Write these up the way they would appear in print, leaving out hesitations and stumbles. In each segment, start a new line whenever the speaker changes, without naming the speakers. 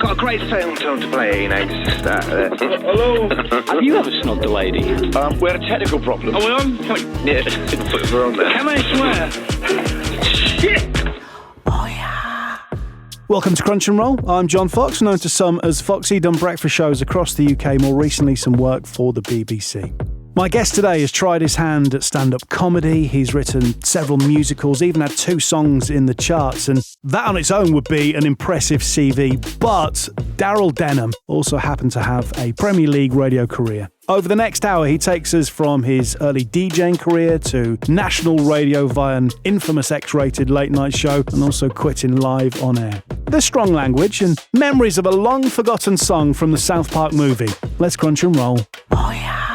got a great film to play, you know.
Hello?
Have you ever snogged a lady?
We had a technical problem.
Are we on?
Yeah, we're on there.
Can I swear? Shit!
Welcome to Crunch and Roll. I'm John Fox, known to some as Foxy, done breakfast shows across the UK, more recently some work for the BBC. My guest today has tried his hand at stand-up comedy. He's written several musicals, even had 2 songs in the charts, and that on its own would be an impressive CV. But Daryl Denham also happened to have a Premier League radio career. Over the next hour, he takes us from his early DJing career to national radio via an infamous X-rated late-night show and also quitting live on air. There's strong language and memories of a long-forgotten song from the South Park movie. Let's crunch and roll. Oh, yeah.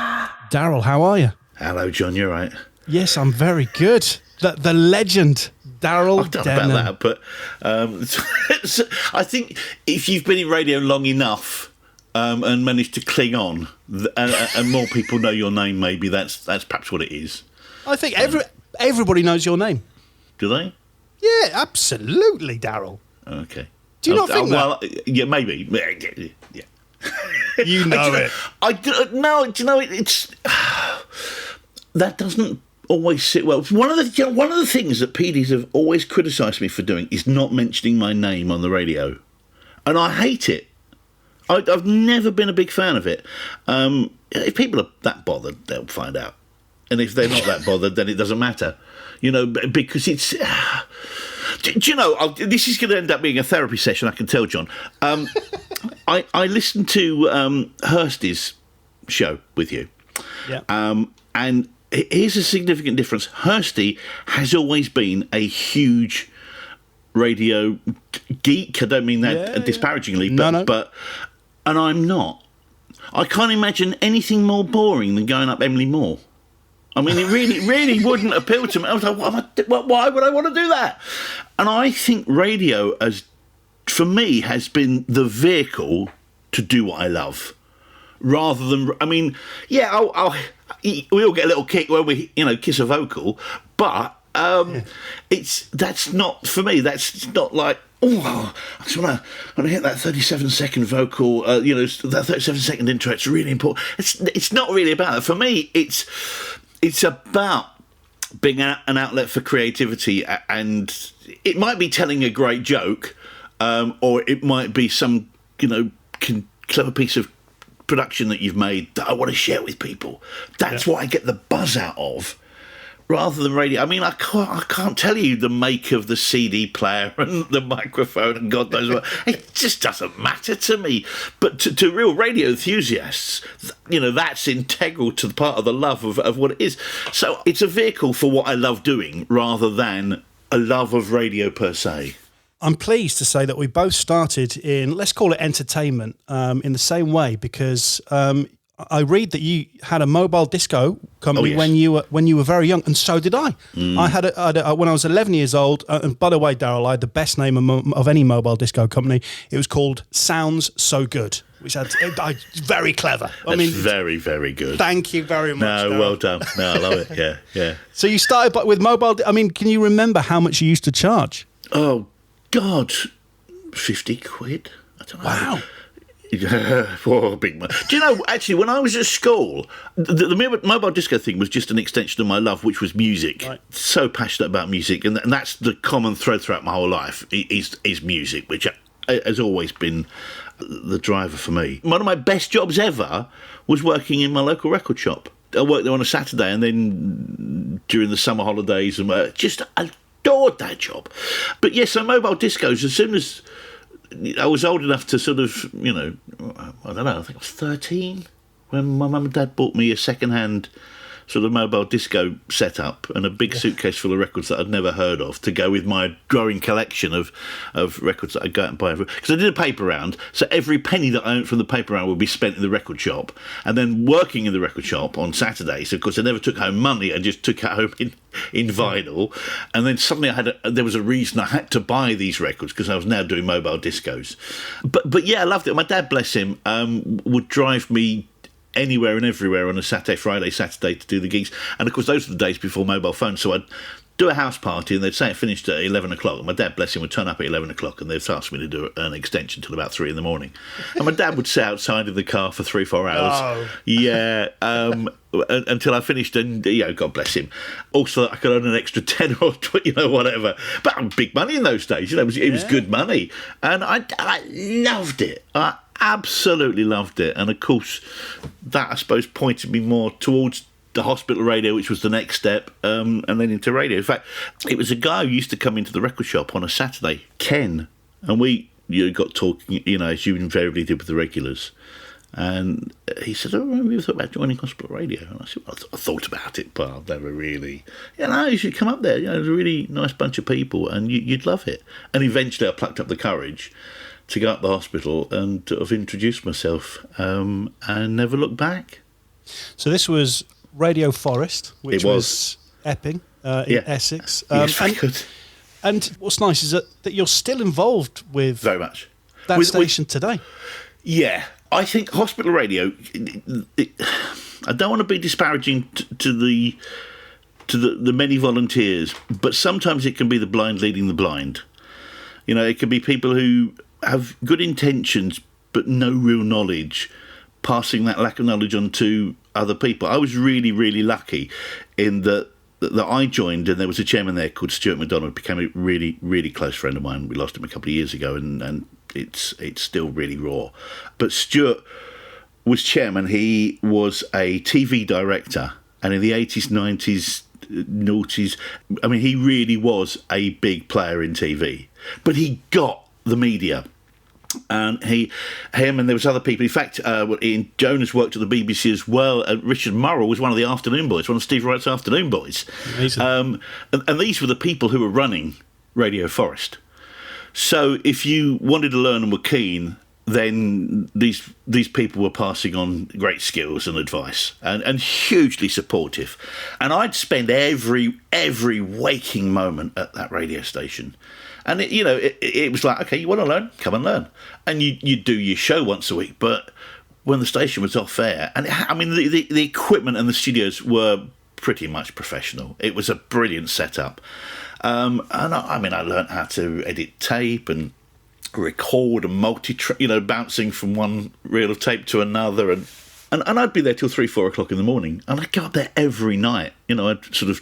Daryl, how are you?
Hello, John, you're right.
Yes, I'm very good. The legend, Daryl Denham.
About that, but I think if you've been in radio long enough and managed to cling on, and more people know your name, maybe that's perhaps what it is.
I think everybody knows your name.
Do they?
Yeah, absolutely, Daryl.
Okay.
Do you not think that?
Well, yeah, maybe. Yeah.
You know it.
No, do you know it's that doesn't always sit well. One of the things that PDs have always criticised me for doing is not mentioning my name on the radio, and I hate it. I've never been a big fan of it. If people are that bothered, they'll find out, and if they're not that bothered, then it doesn't matter. You know, because it's. Do you know, this is going to end up being a therapy session, I can tell, John. I listened to Hursty's show with you.
Yeah.
And here's a significant difference. Hursty has always been a huge radio geek. I don't mean that disparagingly, but and I'm not. I can't imagine anything more boring than going up Emily Moore. I mean, it really wouldn't appeal to me. I was like, why would I want to do that? And I think radio, for me, has been the vehicle to do what I love. Rather than, I mean, yeah, we all get a little kick when we, kiss a vocal, but that's not, for me, that's not like, I just want to hit that 37-second vocal, that 37-second intro, it's really important. It's not really about that. For me, it's about being an outlet for creativity, and it might be telling a great joke, or it might be some, clever piece of production that you've made that I want to share with people. That's what I get the buzz out of, rather than radio. I mean, I can't tell you the make of the CD player and the microphone and God knows what. It just doesn't matter to me. But to real radio enthusiasts, that's integral to the part of the love of what it is. So it's a vehicle for what I love doing rather than a love of radio per se.
I'm pleased to say that we both started in, let's call it entertainment, in the same way, because I read that you had a mobile disco company when you were very young, and so did I. I had when I was 11 years old, and by the way, Daryl, I had the best name of any mobile disco company. It was called Sounds So Good, which had very clever.
That's very, very good.
Thank you very much.
No,
Daryl.
well done. No, I love it. Yeah.
So you started with mobile. I mean, can you remember how much you used to charge?
Oh God, 50 quid. I don't know.
Wow.
Oh, big man. Do you know, actually, when I was at school, the mobile disco thing was just an extension of my love, which was music. Right. So passionate about music, and that's the common thread throughout my whole life, is music, which has always been the driver for me. One of my best jobs ever was working in my local record shop. I worked there on a Saturday, and then during the summer holidays, and just adored that job. But yes, so mobile discos, as soon as I was old enough to sort of, I don't know, I think I was 13 when my mum and dad bought me a second-hand sort of mobile disco setup and a big suitcase full of records that I'd never heard of to go with my growing collection of records that I'd go out and buy. Because I did a paper round, so every penny that I earned from the paper round would be spent in the record shop. And then working in the record shop on Saturdays, of course, I never took home money, I just took it home in vinyl. And then suddenly there was a reason I had to buy these records because I was now doing mobile discos. But yeah, I loved it. My dad, bless him, would drive me anywhere and everywhere on a Saturday to do the gigs. And of course, those were the days before mobile phones, so I'd do a house party, and they'd say it finished at 11 o'clock. And my dad, bless him, would turn up at 11 o'clock, and they'd ask me to do an extension till about 3 in the morning. And my dad would sit outside in the car for 3-4 hours.
Oh.
Yeah, until I finished, and God bless him. Also, I could earn an extra 10 or 20, whatever. But big money in those days. It was good money, and I loved it. I absolutely loved it. And of course, that I suppose pointed me more towards the hospital radio, which was the next step, and then into radio. In fact, it was a guy who used to come into the record shop on a Saturday, Ken, and we got talking, as you invariably did with the regulars. And he said, "Oh, have you thought about joining hospital radio?" And I said, "Well, I thought about it, but I've never really. You should come up there. There's a really nice bunch of people, and you'd love it." And eventually, I plucked up the courage to go up the hospital and sort of introduce myself, and never looked back.
So this was Radio Forest, which was Epping in Essex.
Yes, very good.
And what's nice is that you're still involved with
very much
that station today.
Yeah, I think hospital radio. I don't want to be disparaging to the many volunteers, but sometimes it can be the blind leading the blind. It can be people who have good intentions but no real knowledge, passing that lack of knowledge on to other people. I was really, really lucky in that I joined, and there was a chairman there called Stuart MacDonald, became a really, really close friend of mine. We lost him a couple of years ago, and it's still really raw. But Stuart was chairman. He was a TV director, and in the 80s, 90s, noughties, he really was a big player in TV. But he got the media. And him and there was other people. In fact, Ian Jonas worked at the BBC as well. Richard Murrell was one of the afternoon boys, one of Steve Wright's afternoon boys. And these were the people who were running Radio Forest. So if you wanted to learn and were keen, then these people were passing on great skills and advice, and hugely supportive. And I'd spend every waking moment at that radio station. And it was like, okay, you want to learn? Come and learn. And you do your show once a week. But when the station was off air, and the equipment and the studios were pretty much professional. It was a brilliant setup. And I learned how to edit tape and record and bouncing from one reel of tape to another. And I'd be there till 3-4 o'clock in the morning. And I'd go up there every night. I'd sort of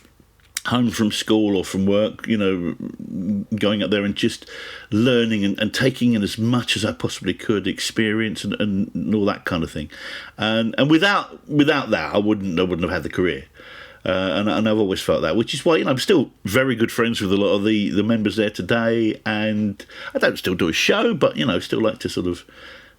home from school or from work, going up there and just learning and taking in as much as I possibly could, experience and all that kind of thing. And without that, I wouldn't have had the career. And I've always felt that, which is why I'm still very good friends with a lot of the members there today. And I don't still do a show, but still like to sort of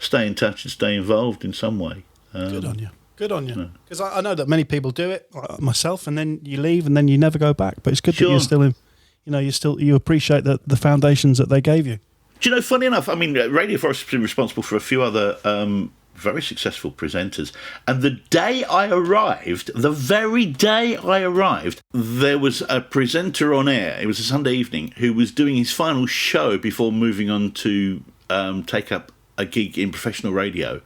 stay in touch and stay involved in some way.
Good on you. Good on you. Because I know that many people do it, myself, and then you leave and then you never go back. But it's good that you're still in, you appreciate the foundations that they gave you.
Do you know, funny enough, Radio Forest has been responsible for a few other very successful presenters. And the very day I arrived, there was a presenter on air, it was a Sunday evening, who was doing his final show before moving on to take up a gig in professional radio.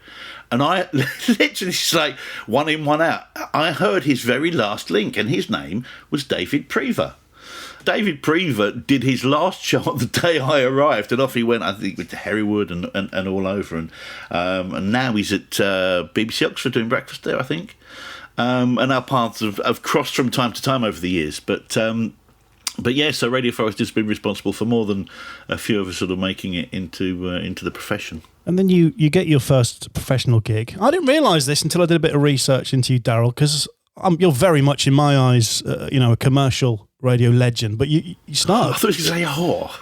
And I literally, it's like one in, one out. I heard his very last link, and his name was David Prever. David Prever did his last show on the day I arrived, and off he went, I think, with Herrywood and all over. And now he's at BBC Oxford doing breakfast there, I think. And our paths have crossed from time to time over the years. But yeah, so Radio Forest has been responsible for more than a few of us sort of making it into the profession.
And then you get your first professional gig. I didn't realise this until I did a bit of research into you, Daryl, because you're very much, in my eyes, a commercial radio legend. But you started.
I thought you were going to say a whore.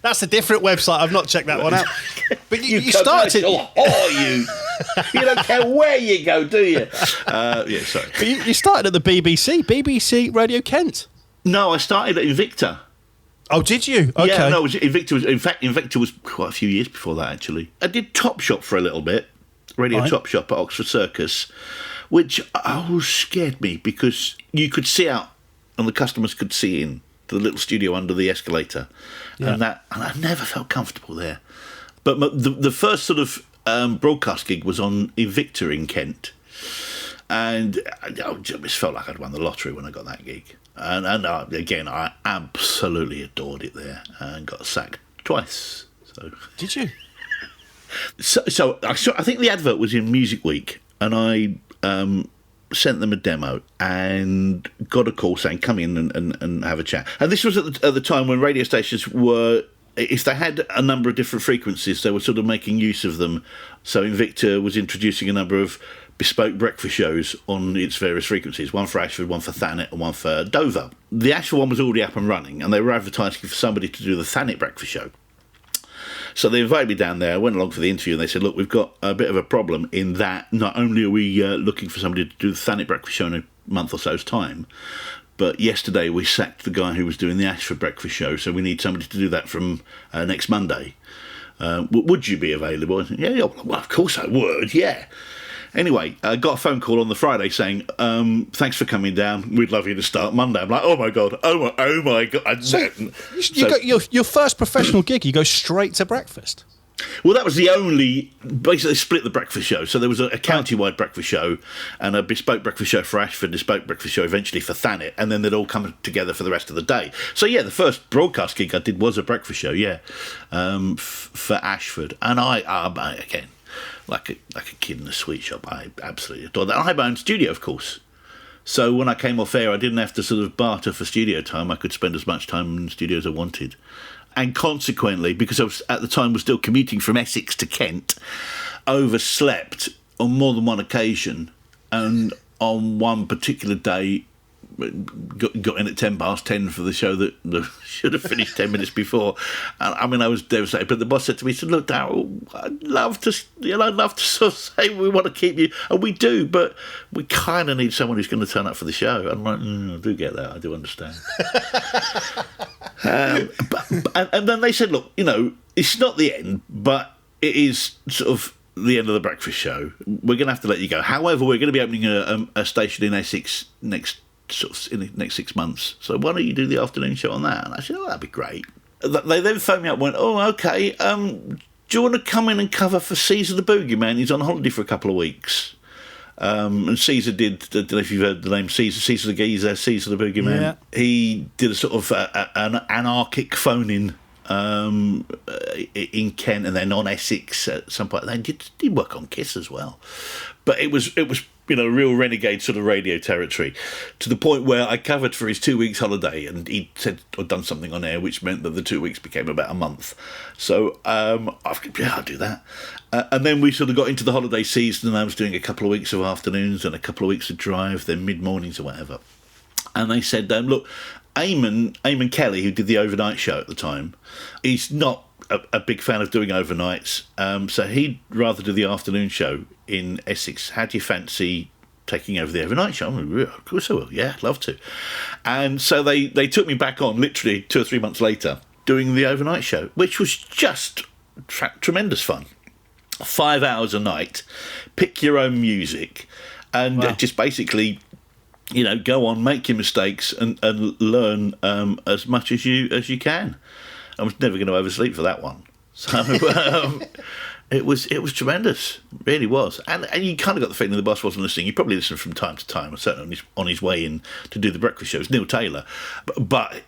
That's a different website. I've not checked that one out. But you started.
You don't care where you go, do you? Yeah, sorry.
But you started at the BBC Radio Kent.
No, I started at Invicta.
Oh, did you? Okay.
Yeah, no, Invicta was quite a few years before that, actually. I did Top Shop for a little bit, Radio Top Shop at Oxford Circus, which scared me because you could see out and the customers could see in the little studio under the escalator. Yeah. And I never felt comfortable there. But the first sort of broadcast gig was on Invicta in Kent. And I just felt like I'd won the lottery when I got that gig. And again, I absolutely adored it there and got sacked twice. So
did you?
So I think the advert was in Music Week, and I sent them a demo and got a call saying, come in and have a chat. And this was at the time when radio stations were, if they had a number of different frequencies, they were sort of making use of them. So Invicta was introducing a number of bespoke breakfast shows on its various frequencies, one for Ashford, one for Thanet, and one for Dover. The Ashford one was already up and running, and they were advertising for somebody to do the Thanet breakfast show. So they invited me down there. I went along for the interview, and they said, look, we've got a bit of a problem in that not only are we looking for somebody to do the Thanet breakfast show in a month or so's time, but yesterday we sacked the guy who was doing the Ashford breakfast show, so we need somebody to do that from next Monday. Would you be available? I said, yeah, well, of course I would, yeah. Anyway, I got a phone call on the Friday saying, thanks for coming down. We'd love you to start Monday. I'm like, oh, my God. Oh, my God.
So you got your first professional gig, you go straight to breakfast?
Well, that was the only... Basically, split the breakfast show. So there was a county-wide breakfast show and a bespoke breakfast show for Ashford, bespoke breakfast show eventually for Thanet, and then they'd all come together for the rest of the day. So, yeah, the first broadcast gig I did was a breakfast show, yeah, for Ashford. And I again... Like a kid in a sweet shop. I absolutely adored that. I had my own studio, of course. So when I came off air, I didn't have to sort of barter for studio time. I could spend as much time in the studio as I wanted. And consequently, because I was at the time was still commuting from Essex to Kent, overslept on more than one occasion. And on one particular day, got in at 10:10 for the show that should have finished 10 minutes before. And I mean, I was devastated. But the boss said to me, he said, look, Daryl, I'd love to sort of say we want to keep you, and we do, but we kind of need someone who's going to turn up for the show. I'm like, I do get that, I do understand. And then they said, look, it's not the end, but it is sort of the end of the breakfast show. We're going to have to let you go. However, we're going to be opening a station in Essex in the next 6 months. So why don't you do the afternoon show on that? And I said, oh, that'd be great. They then phoned me up and went, oh, okay, do you want to come in and cover for Caesar the Boogeyman? He's on holiday for a couple of weeks. And Caesar did, I don't know if you've heard the name Caesar the Geezer, Caesar the Boogeyman. Yeah. He did a sort of an anarchic phone-in in Kent and then on Essex at some point. They did work on Kiss as well. But it was real renegade sort of radio territory, to the point where I covered for his 2 weeks holiday, and he said I'd done something on air, which meant that the 2 weeks became about a month. So I'll do that. And then we sort of got into the holiday season, and I was doing a couple of weeks of afternoons and a couple of weeks of drive, then mid-mornings or whatever. And they said, look, Eamon Kelly, who did the overnight show at the time, he's not a big fan of doing overnights, so he'd rather do the afternoon show in Essex. How do you fancy taking over the overnight show? Of course I will, yeah, I'd love to. And so they took me back on literally 2 or 3 months later doing the overnight show, which was just tremendous fun. 5 hours a night, pick your own music, and just basically go on, make your mistakes and learn as much as you can. I was never going to oversleep for that one. So it was tremendous, really was. And you kind of got the feeling the boss wasn't listening. He probably listened from time to time, certainly on his way in to do the breakfast shows, Neil Taylor. But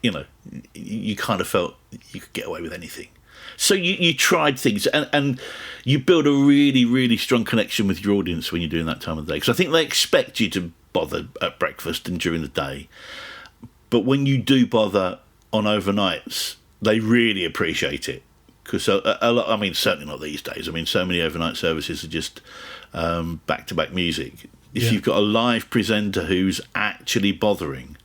you kind of felt you could get away with anything. So you tried things, and you build a really, really strong connection with your audience when you're doing that time of the day. Because I think they expect you to bother at breakfast and during the day. But when you do bother on overnights, they really appreciate it. Because certainly not these days. I mean, so many overnight services are just back-to-back music. If you've got a live presenter who's actually bothering,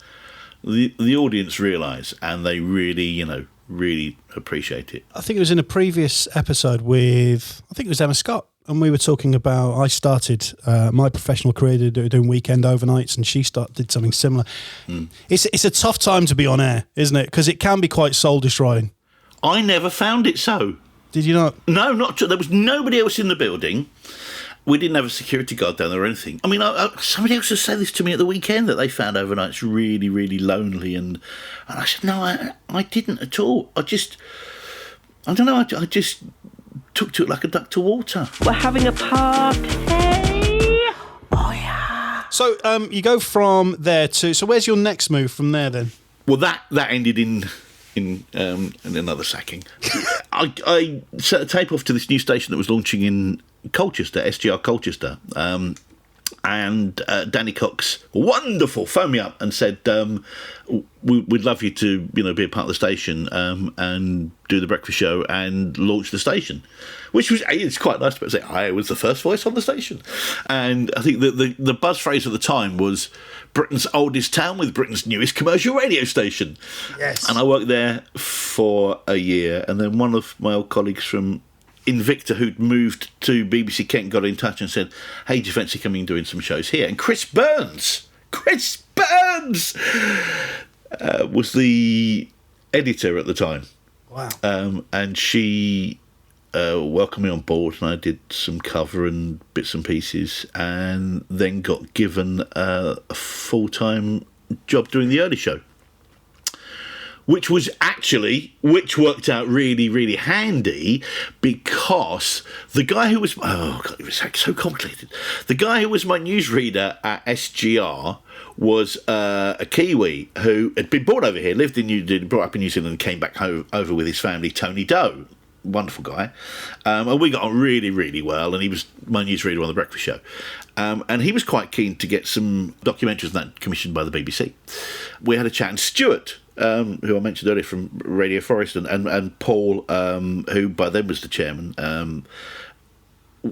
the audience realise, and they really, really appreciate it.
I think it was in a previous episode with, I think it was Emma Scott, and we were talking about, I started my professional career doing weekend overnights, and she did something similar. It's a tough time to be on air, isn't it? Because it can be quite soul-destroying.
I never found it so.
Did you not?
No, not true. There was nobody else in the building. We didn't have a security guard down there or anything. I mean, somebody else has said this to me at the weekend, that they found overnights really, really lonely. And I said, no, I didn't at all. I just took to it like a duck to water.
We're having a party. Oh, yeah.
So you go from there to... So where's your next move from there then?
Well, that ended in another sacking. I set a tape off to this new station that was launching in Colchester, SGR Colchester, and Danny Cox, wonderful, phoned me up and said, we'd love you to be a part of the station and do the breakfast show and launch the station, which was, it's quite nice to say I was the first voice on the station. And I think the buzz phrase at the time was Britain's oldest town with Britain's newest commercial radio station.
Yes.
And I worked there for a year, and then one of my old colleagues from Invicta, who'd moved to BBC Kent, got in touch and said, hey, do you fancy coming and doing some shows here? And Chris Burns was the editor at the time.
Wow.
And she welcomed me on board, and I did some cover and bits and pieces, and then got given a full-time job doing the early show, which worked out really, really handy, because the guy who was... Oh, God, it was so complicated. The guy who was my newsreader at SGR was a Kiwi who had been born over here, brought up in New Zealand, and came back over with his family, Tony Doe. Wonderful guy. And we got on really, really well, and he was my newsreader on The Breakfast Show. And he was quite keen to get some documentaries that commissioned by the BBC. We had a chat, and Stuart, who I mentioned earlier from Radio Forest, and Paul, who by then was the chairman,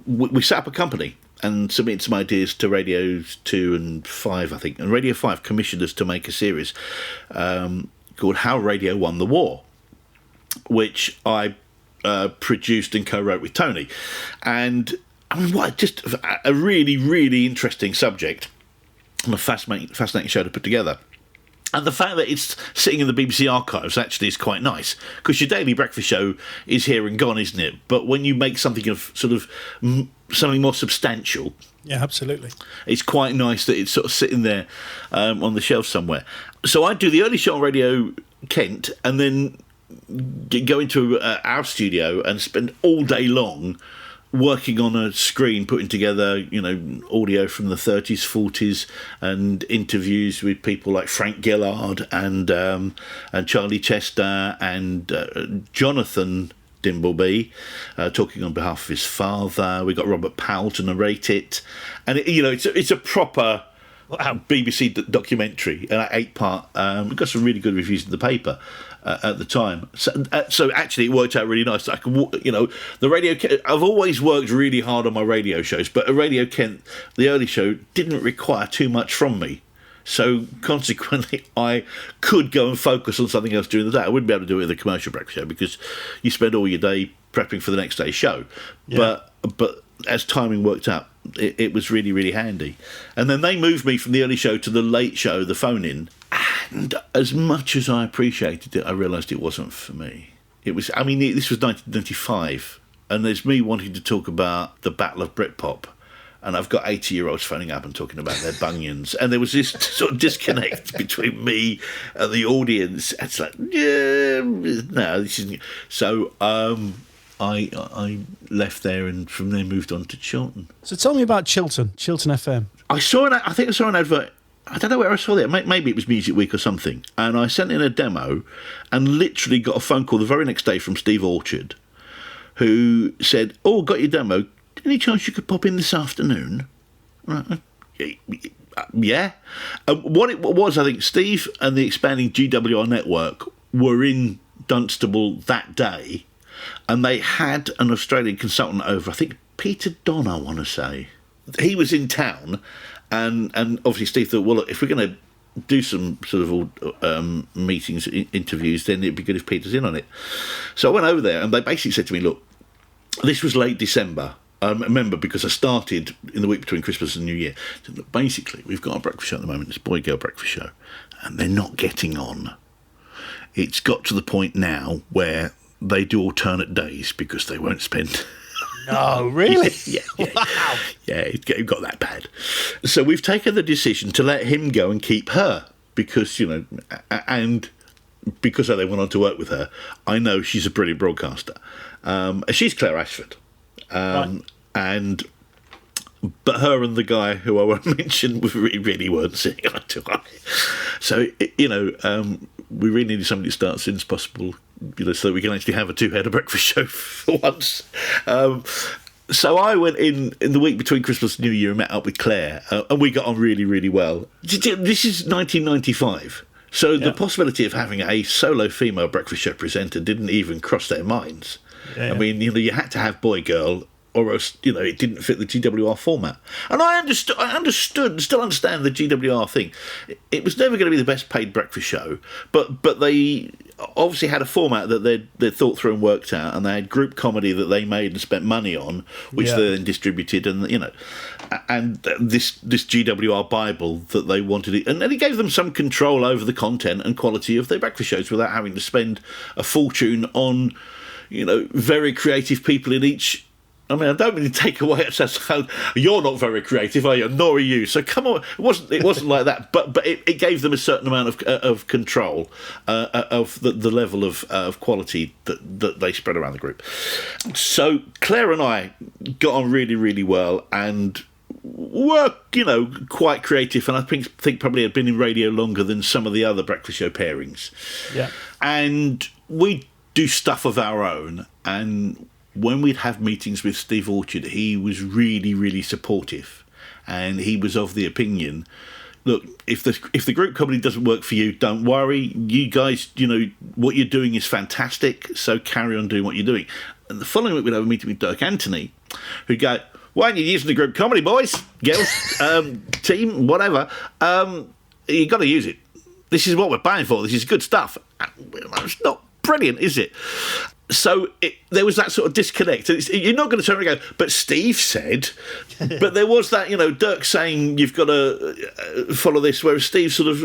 we set up a company and submitted some ideas to Radios 2 and 5, I think. And Radio 5 commissioned us to make a series called How Radio Won the War, which I produced and co-wrote with Tony. And I mean, just a really, really interesting subject, and a fascinating show to put together. And the fact that it's sitting in the BBC archives actually is quite nice, because your daily breakfast show is here and gone, isn't it? But when you make something of sort of something more substantial,
yeah, absolutely,
it's quite nice that it's sort of sitting there on the shelf somewhere. So I do the early show on Radio Kent, and then go into our studio and spend all day long working on a screen, putting together, audio from the 30s, 40s, and interviews with people like Frank Gillard and Charlie Chester and Jonathan Dimbleby, talking on behalf of his father. We got Robert Powell to narrate it, and it's a proper BBC documentary, an 8-part. We got some really good reviews in the paper at the time, so actually it worked out really nice. I can, the Radio Kent, I've always worked really hard on my radio shows, but a Radio Kent, the early show, didn't require too much from me, so consequently I could go and focus on something else during the day. I wouldn't be able to do it with a commercial breakfast show, because you spend all your day prepping for the next day's show. Yeah. But as timing worked out, it was really, really handy. And then they moved me from the early show to the late show, the phone-in. And as much as I appreciated it, I realised it wasn't for me. This was 1995, and there's me wanting to talk about the Battle of Britpop, and I've got 80-year-olds phoning up and talking about their bunions, and there was this sort of disconnect between me and the audience. It's like, yeah, no, this isn't. So I left there, and from there moved on to Chiltern.
So tell me about Chiltern FM.
I think I saw an advert. I don't know where I saw it. Maybe it was Music Week or something. And I sent in a demo and literally got a phone call the very next day from Steve Orchard, who said, "Oh, got your demo. Any chance you could pop in this afternoon?" Right. Yeah. What it was, I think Steve and the expanding GWR network were in Dunstable that day, and they had an Australian consultant over, I think Peter Don, I want to say. He was in town, and obviously Steve thought, well, look, if we're going to do some sort of meetings, interviews, then it'd be good if Peter's in on it. So I went over there, and they basically said to me, look, this was late December. I remember, because I started in the week between Christmas and New Year. So look, basically, we've got a breakfast show at the moment, it's a boy-girl breakfast show, and they're not getting on. It's got to the point now where they do alternate days because they won't spend...
No, really?
Yeah.
Wow.
Yeah, it got that bad. So we've taken the decision to let him go and keep her, because, and because they went on to work with her, I know she's a brilliant broadcaster. She's Claire Ashford.
Right.
And But her and the guy who I won't mention really weren't seeing eye to eye. So, we really needed somebody to start as soon as possible, so that we can actually have a two-header breakfast show for once. So I went in the week between Christmas and New Year and met up with Claire, and we got on really, really well. This is 1995. So the possibility of having a solo female breakfast show presenter didn't even cross their minds. Yeah. I mean, you had to have boy, girl, or else, it didn't fit the GWR format. And I still understand the GWR thing. It was never going to be the best paid breakfast show, but they obviously had a format that they'd thought through and worked out, and they had group comedy that they made and spent money on, which they then distributed, and this GWR Bible that they wanted, and then it gave them some control over the content and quality of their breakfast shows without having to spend a fortune on, very creative people in each. I mean, I don't really take away it says you're not very creative, are you? Nor are you. So come on, it wasn't like that. But it gave them a certain amount of control of the level of quality that they spread around the group. So Claire and I got on really, really well and were quite creative. And I think probably had been in radio longer than some of the other breakfast show pairings. Yeah, and we do stuff of our own. And when we'd have meetings with Steve Orchard, he was really, really supportive, and he was of the opinion, look, if the group comedy doesn't work for you, don't worry. You guys, what you're doing is fantastic, so carry on doing what you're doing. And the following week we'd have a meeting with Dirk Anthony, who'd go, why aren't you using the group comedy, boys, girls, team, whatever? You got to use it. This is what we're paying for. This is good stuff. It's not brilliant, is it? So there was that sort of disconnect. You're not going to turn around and go, but Steve said. But there was that, Dirk saying you've got to follow this, whereas Steve sort of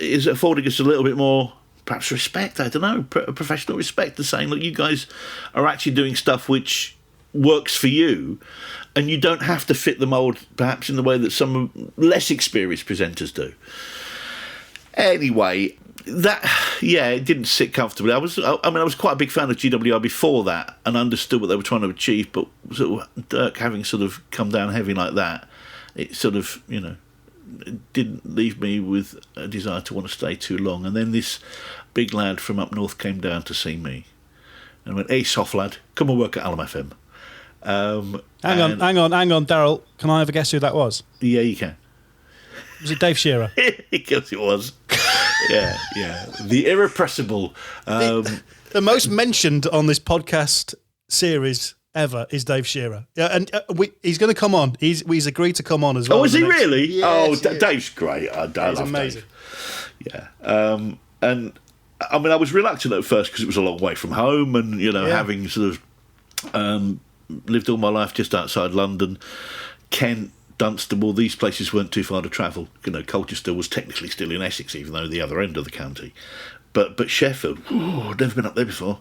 is affording us a little bit more, perhaps respect, I don't know, professional respect, and saying, look, you guys are actually doing stuff which works for you, and you don't have to fit the mould, perhaps in the way that some less experienced presenters do. Anyway, it didn't sit comfortably. I was quite a big fan of GWR before that and understood what they were trying to achieve, but sort of Dirk having sort of come down heavy like that, it sort of, didn't leave me with a desire to want to stay too long. And then this big lad from up north came down to see me and went, hey, soft lad, come and work at Hallam FM.
Hang on, Daryl, can I have a guess who that was?
Yeah, you can.
Was it Dave Shearer?
Because it was. Yeah. The irrepressible.
The most mentioned on this podcast series ever is Dave Shearer. Yeah, and he's going to come on. He's agreed to come on as well.
Oh, is he really?
Yes,
Dave's great. I love
amazing.
Dave. Yeah. And I mean, I was reluctant at first because it was a long way from home, and having sort of lived all my life just outside London, Kent, Dunstable, these places weren't too far to travel. Colchester was technically still in Essex, even though the other end of the county. But Sheffield, I've never been up there before.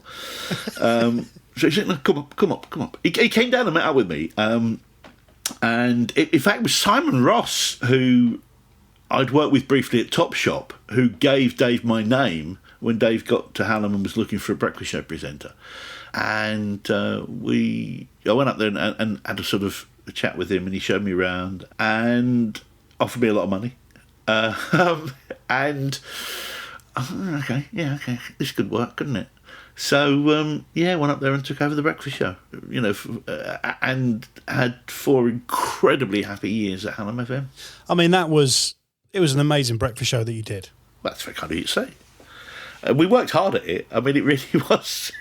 So he said, no, come up. He came down and met up with me. And in fact, it was Simon Ross, who I'd worked with briefly at Topshop, who gave Dave my name when Dave got to Hallam and was looking for a breakfast show presenter. And I went up there and had a sort of a chat with him, and he showed me around and offered me a lot of money. Okay, this could work, couldn't it? So went up there and took over the breakfast show, and had 4 incredibly happy years at Hallam FM.
I mean, it was an amazing breakfast show that you did.
That's very kind of you to say. We worked hard at it. I mean, it really was.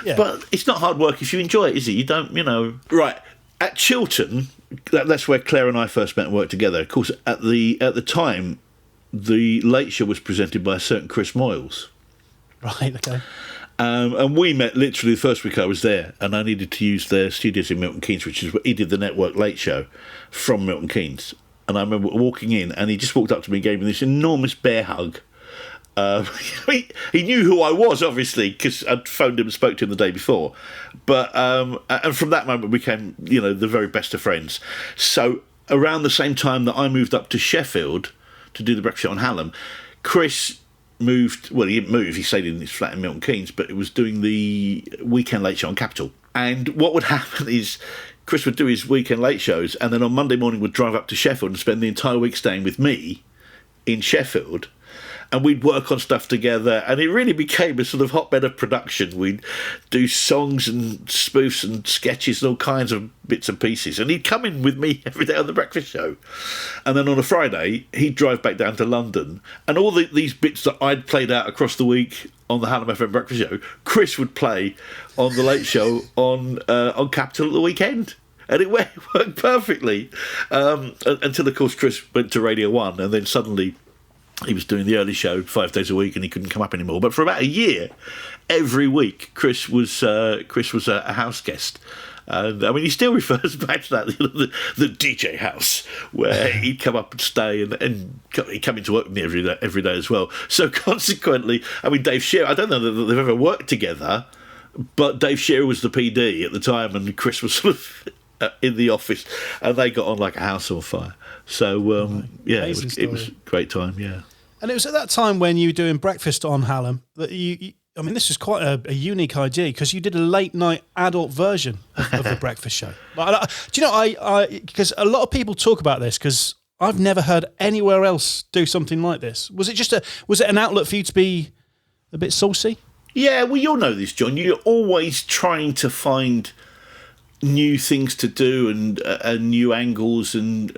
Yeah. But it's not hard work if you enjoy it, is it? You don't, Right. At Chiltern, that's where Claire and I first met and worked together. Of course, at the time, the Late Show was presented by a certain Chris Moyles.
Right, okay.
And we met literally the first week I was there, and I needed to use their studios in Milton Keynes, which is where he did the network Late Show from Milton Keynes. And I remember walking in, and he just walked up to me and gave me this enormous bear hug. He knew who I was, obviously, because I'd phoned him and spoke to him the day before. But and from that moment we became, the very best of friends. So around the same time that I moved up to Sheffield to do the breakfast show on Hallam, Chris moved. Well, he didn't move. He stayed in his flat in Milton Keynes, but it was doing the weekend Late Show on Capital. And what would happen is Chris would do his weekend late shows, and then on Monday morning would drive up to Sheffield and spend the entire week staying with me in Sheffield. And we'd work on stuff together, and it really became a sort of hotbed of production. We'd do songs and spoofs and sketches and all kinds of bits and pieces. And he'd come in with me every day on the breakfast show. And then on a Friday, he'd drive back down to London. And all these bits that I'd played out across the week on the Hallam FM breakfast show, Chris would play on the late show on Capital at the weekend. And it worked perfectly. Until, of course, Chris went to Radio 1, and then suddenly he was doing the early show 5 days a week, and he couldn't come up anymore. But for about a year, every week, Chris was a house guest. And I mean, he still refers back to that, the DJ house, where he'd come up and stay, and he'd come into work with me every day as well. So consequently, I mean, Dave Shearer, I don't know that they've ever worked together, but Dave Shearer was the PD at the time, and Chris was sort of in the office, and they got on like a house on fire. So, yeah, it was a great time, yeah.
And it was at that time when you were doing breakfast on Hallam that I mean, this was quite a unique idea, because you did a late-night adult version of the breakfast show. Do you know, because a lot of people talk about this, because I've never heard anywhere else do something like this. Was it an outlet for you to be a bit saucy?
Yeah, well, you'll know this, John. You're always trying to find new things to do and new angles and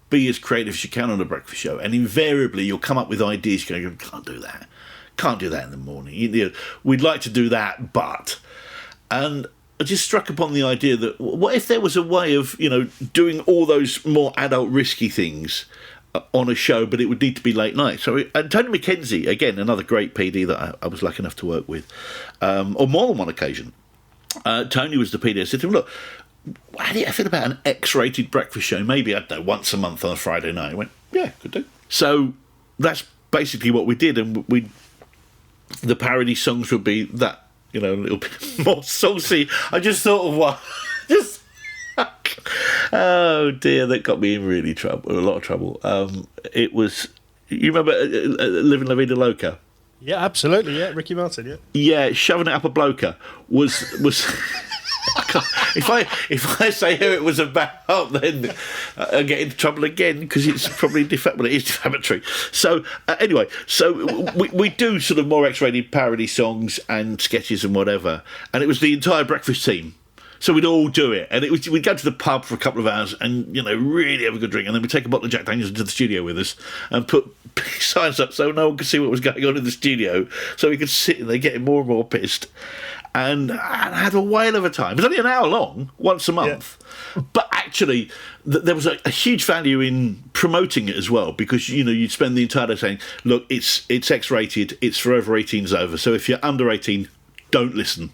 be as creative as you can on a breakfast show. And invariably, you'll come up with ideas. You go, can't do that in the morning. We'd like to do that, but... And I just struck upon the idea that what if there was a way of, doing all those more adult risky things on a show, but it would need to be late night. So, and Tony McKenzie, again, another great PD that I was lucky enough to work with, on more than one occasion. Tony was the PD. I said to him, look, how do you feel about an X-rated breakfast show? Maybe, I don't know, once a month on a Friday night. I went, yeah, could do. So that's basically what we did, and the parody songs would be that, a little bit more saucy. I just thought of oh dear, that got me in a lot of trouble. It was, you remember Living La Vida Loca?
Yeah, absolutely. Yeah, Ricky Martin. Yeah.
Yeah, shoving it up a bloker was. If I say who it was about, then I get into trouble again, because it's probably it is defamatory. So anyway, we do sort of more X-rated parody songs and sketches and whatever, and it was the entire breakfast team. So we'd all do it, and we'd go to the pub for a couple of hours and, really have a good drink, and then we'd take a bottle of Jack Daniels into the studio with us and put big signs up so no one could see what was going on in the studio, so we could sit in there getting more and more pissed, and had a whale of a time. It was only an hour long, once a month, but actually there was a huge value in promoting it as well, because, you'd spend the entire day saying, look, it's X-rated, it's for over 18s over, so if you're under 18, don't listen.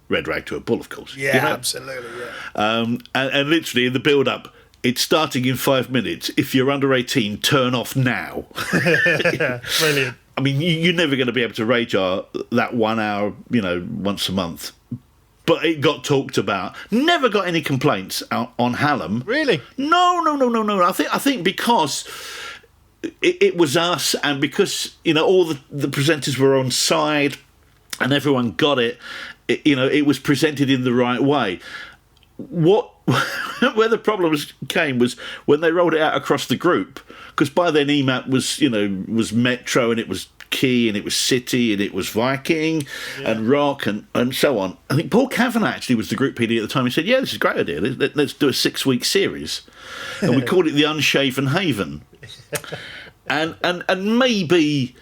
Red rag to a bull, of course.
Yeah, absolutely, yeah.
And literally in the build-up, it's starting in 5 minutes. If you're under 18, turn off now.
Brilliant.
I mean, you're never going to be able to rage that 1 hour, once a month. But it got talked about. Never got any complaints on Hallam.
Really?
No. I think because it was us, and because, all the presenters were on side and everyone got it, it was presented in the right way. Where the problems came was when they rolled it out across the group, because by then EMAP was Metro, and it was Key, and it was City, and it was Viking, and Rock, and so on. I think Paul Kavanagh actually was the group PD at the time. He said, yeah, this is a great idea. Let's do a 6-week series. And we called it the Unshaven Haven. and maybe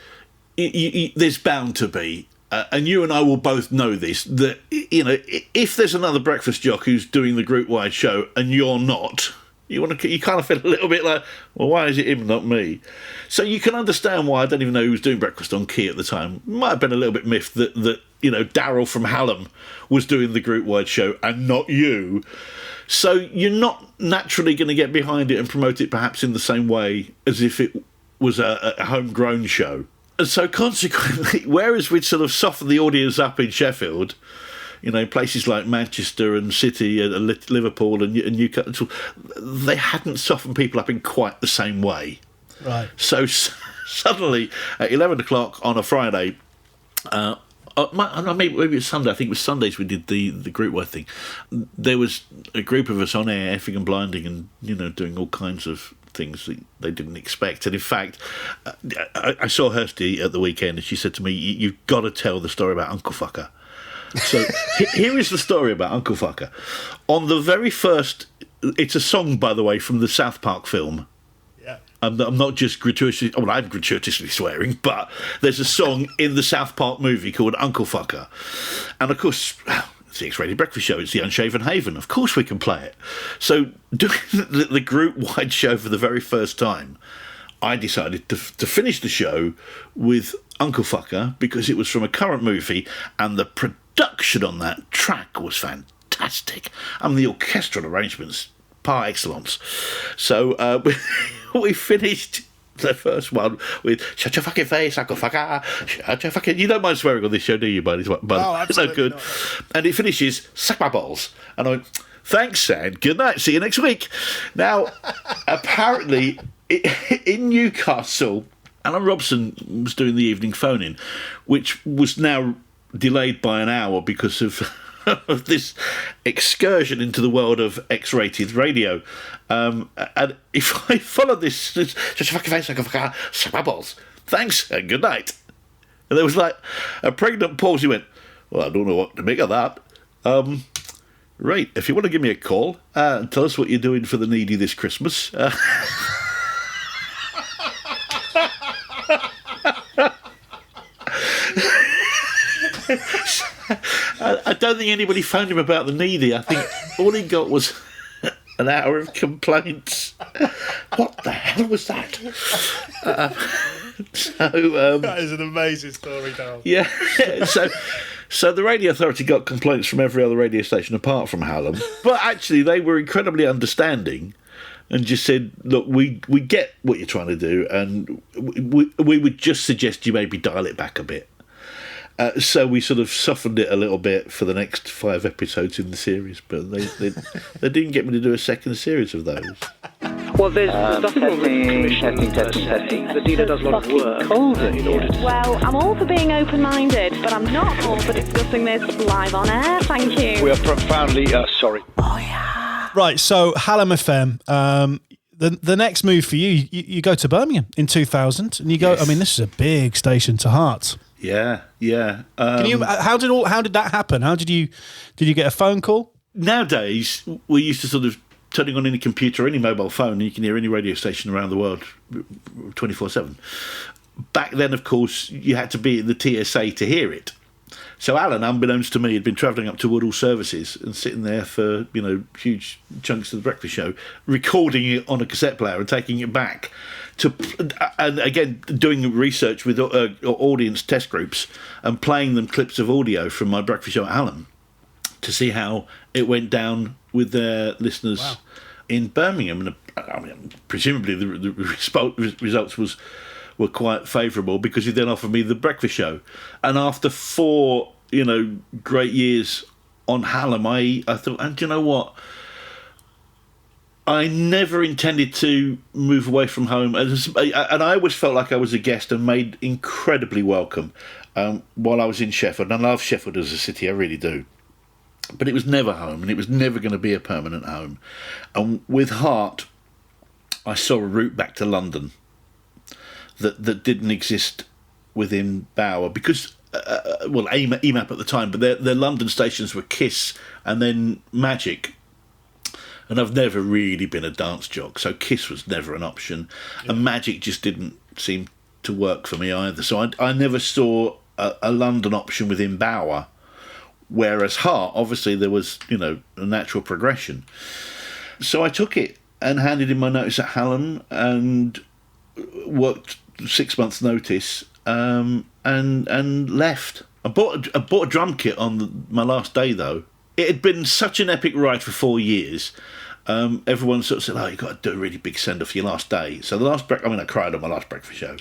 there's bound to be, and you and I will both know this, that, if there's another breakfast jock who's doing the group-wide show and you're not, you kind of feel a little bit like, well, why is it him, not me? So you can understand why, I don't even know who was doing breakfast on Key at the time. Might have been a little bit miffed that Daryl from Hallam was doing the group-wide show and not you. So you're not naturally going to get behind it and promote it perhaps in the same way as if it was a homegrown show. And so consequently, whereas we'd sort of soften the audience up in Sheffield, places like Manchester and City and Liverpool and Newcastle, they hadn't softened people up in quite the same way.
Right.
So suddenly, at 11 o'clock on a Friday, maybe it was Sunday. I think it was Sundays we did the group-wide thing. There was a group of us on air, effing and blinding, and doing all kinds of things that they didn't expect. And in fact, I saw Hursty at the weekend, and she said to me, "You've got to tell the story about Uncle Fucker." So here is the story about Uncle Fucker. On the very first, it's a song, by the way, from the South Park film.
Yeah.
I'm not just gratuitously, I'm gratuitously swearing, but there's a song in the South Park movie called Uncle Fucker. And of course, it's the X-Rated Breakfast Show, it's the Unshaven Haven. Of course we can play it. So doing the group-wide show for the very first time, I decided to finish the show with Uncle Fucker because it was from a current movie and the production on that track was fantastic. And the orchestral arrangements, par excellence. So we finished the first one with "Shut your fucking face, Uncle Fucker. Shut your fucking..." You don't mind swearing on this show, do you, buddy?
Oh, absolutely
so good.
not.
And it finishes, "Suck my balls." And I went, "Thanks, and good night. See you next week." Now, apparently, in Newcastle, Alan Robson was doing the evening phone-in, which was now delayed by an hour because of this excursion into the world of X-rated radio. And if I follow this, shut your fucking face, suck my balls. Thanks and good night. And there was like a pregnant pause. He went, "Well, I don't know what to make of that. Right, if you want to give me a call and tell us what you're doing for the needy this Christmas." I don't think anybody phoned him about the needy. I think all he got was an hour of complaints. What the hell was that?
That is an amazing story, Daryl.
Yeah. So the radio authority got complaints from every other radio station apart from Hallam, but actually they were incredibly understanding and just said, "Look, we get what you're trying to do, and we would just suggest you maybe dial it back a bit." So we sort of softened it a little bit for the next 5 episodes in the series, but they didn't get me to do a second series of those.
Well, there's nothing wrong with commissioning per se. The dealer does a lot of work in order to...
Well, I'm all for being open-minded, but I'm not all for discussing this live on air, thank you.
We are profoundly sorry.
Right, so Hallam FM. The next move for you go to Birmingham in 2000, and you go.
Yes.
I mean, this is a big station to heart.
Yeah.
Can you? How did that happen? Did you get a phone call?
Nowadays, we're used to sort of turning on any computer, any mobile phone, and you can hear any radio station around the world 24/7. Back then, of course, you had to be at the TSA to hear it. So Alan, unbeknownst to me, had been travelling up to Woodall Services and sitting there for, huge chunks of the breakfast show, recording it on a cassette player and taking it back and again, doing research with audience test groups and playing them clips of audio from my breakfast show at Hallam to see how it went down with their listeners in Birmingham. And I mean, presumably the results were quite favourable because he then offered me the breakfast show. And after 4, great years on Hallam, I thought, and do you know what? I never intended to move away from home. And I always felt like I was a guest and made incredibly welcome while I was in Sheffield. And I love Sheffield as a city, I really do. But it was never home, and it was never going to be a permanent home. And with heart, I saw a route back to London that didn't exist within Bauer because, EMAP at the time, but their London stations were Kiss and then Magic. And I've never really been a dance jock, so Kiss was never an option. Yeah. And Magic just didn't seem to work for me either. So I never saw a London option within Bauer. Whereas Heart, obviously, there was, a natural progression. So I took it and handed in my notice at Hallam and worked 6 months' notice and left. I bought a drum kit on my last day, though. It had been such an epic ride for 4 years. Everyone sort of said, you've got to do a really big send-off for your last day. So I cried on my last breakfast show.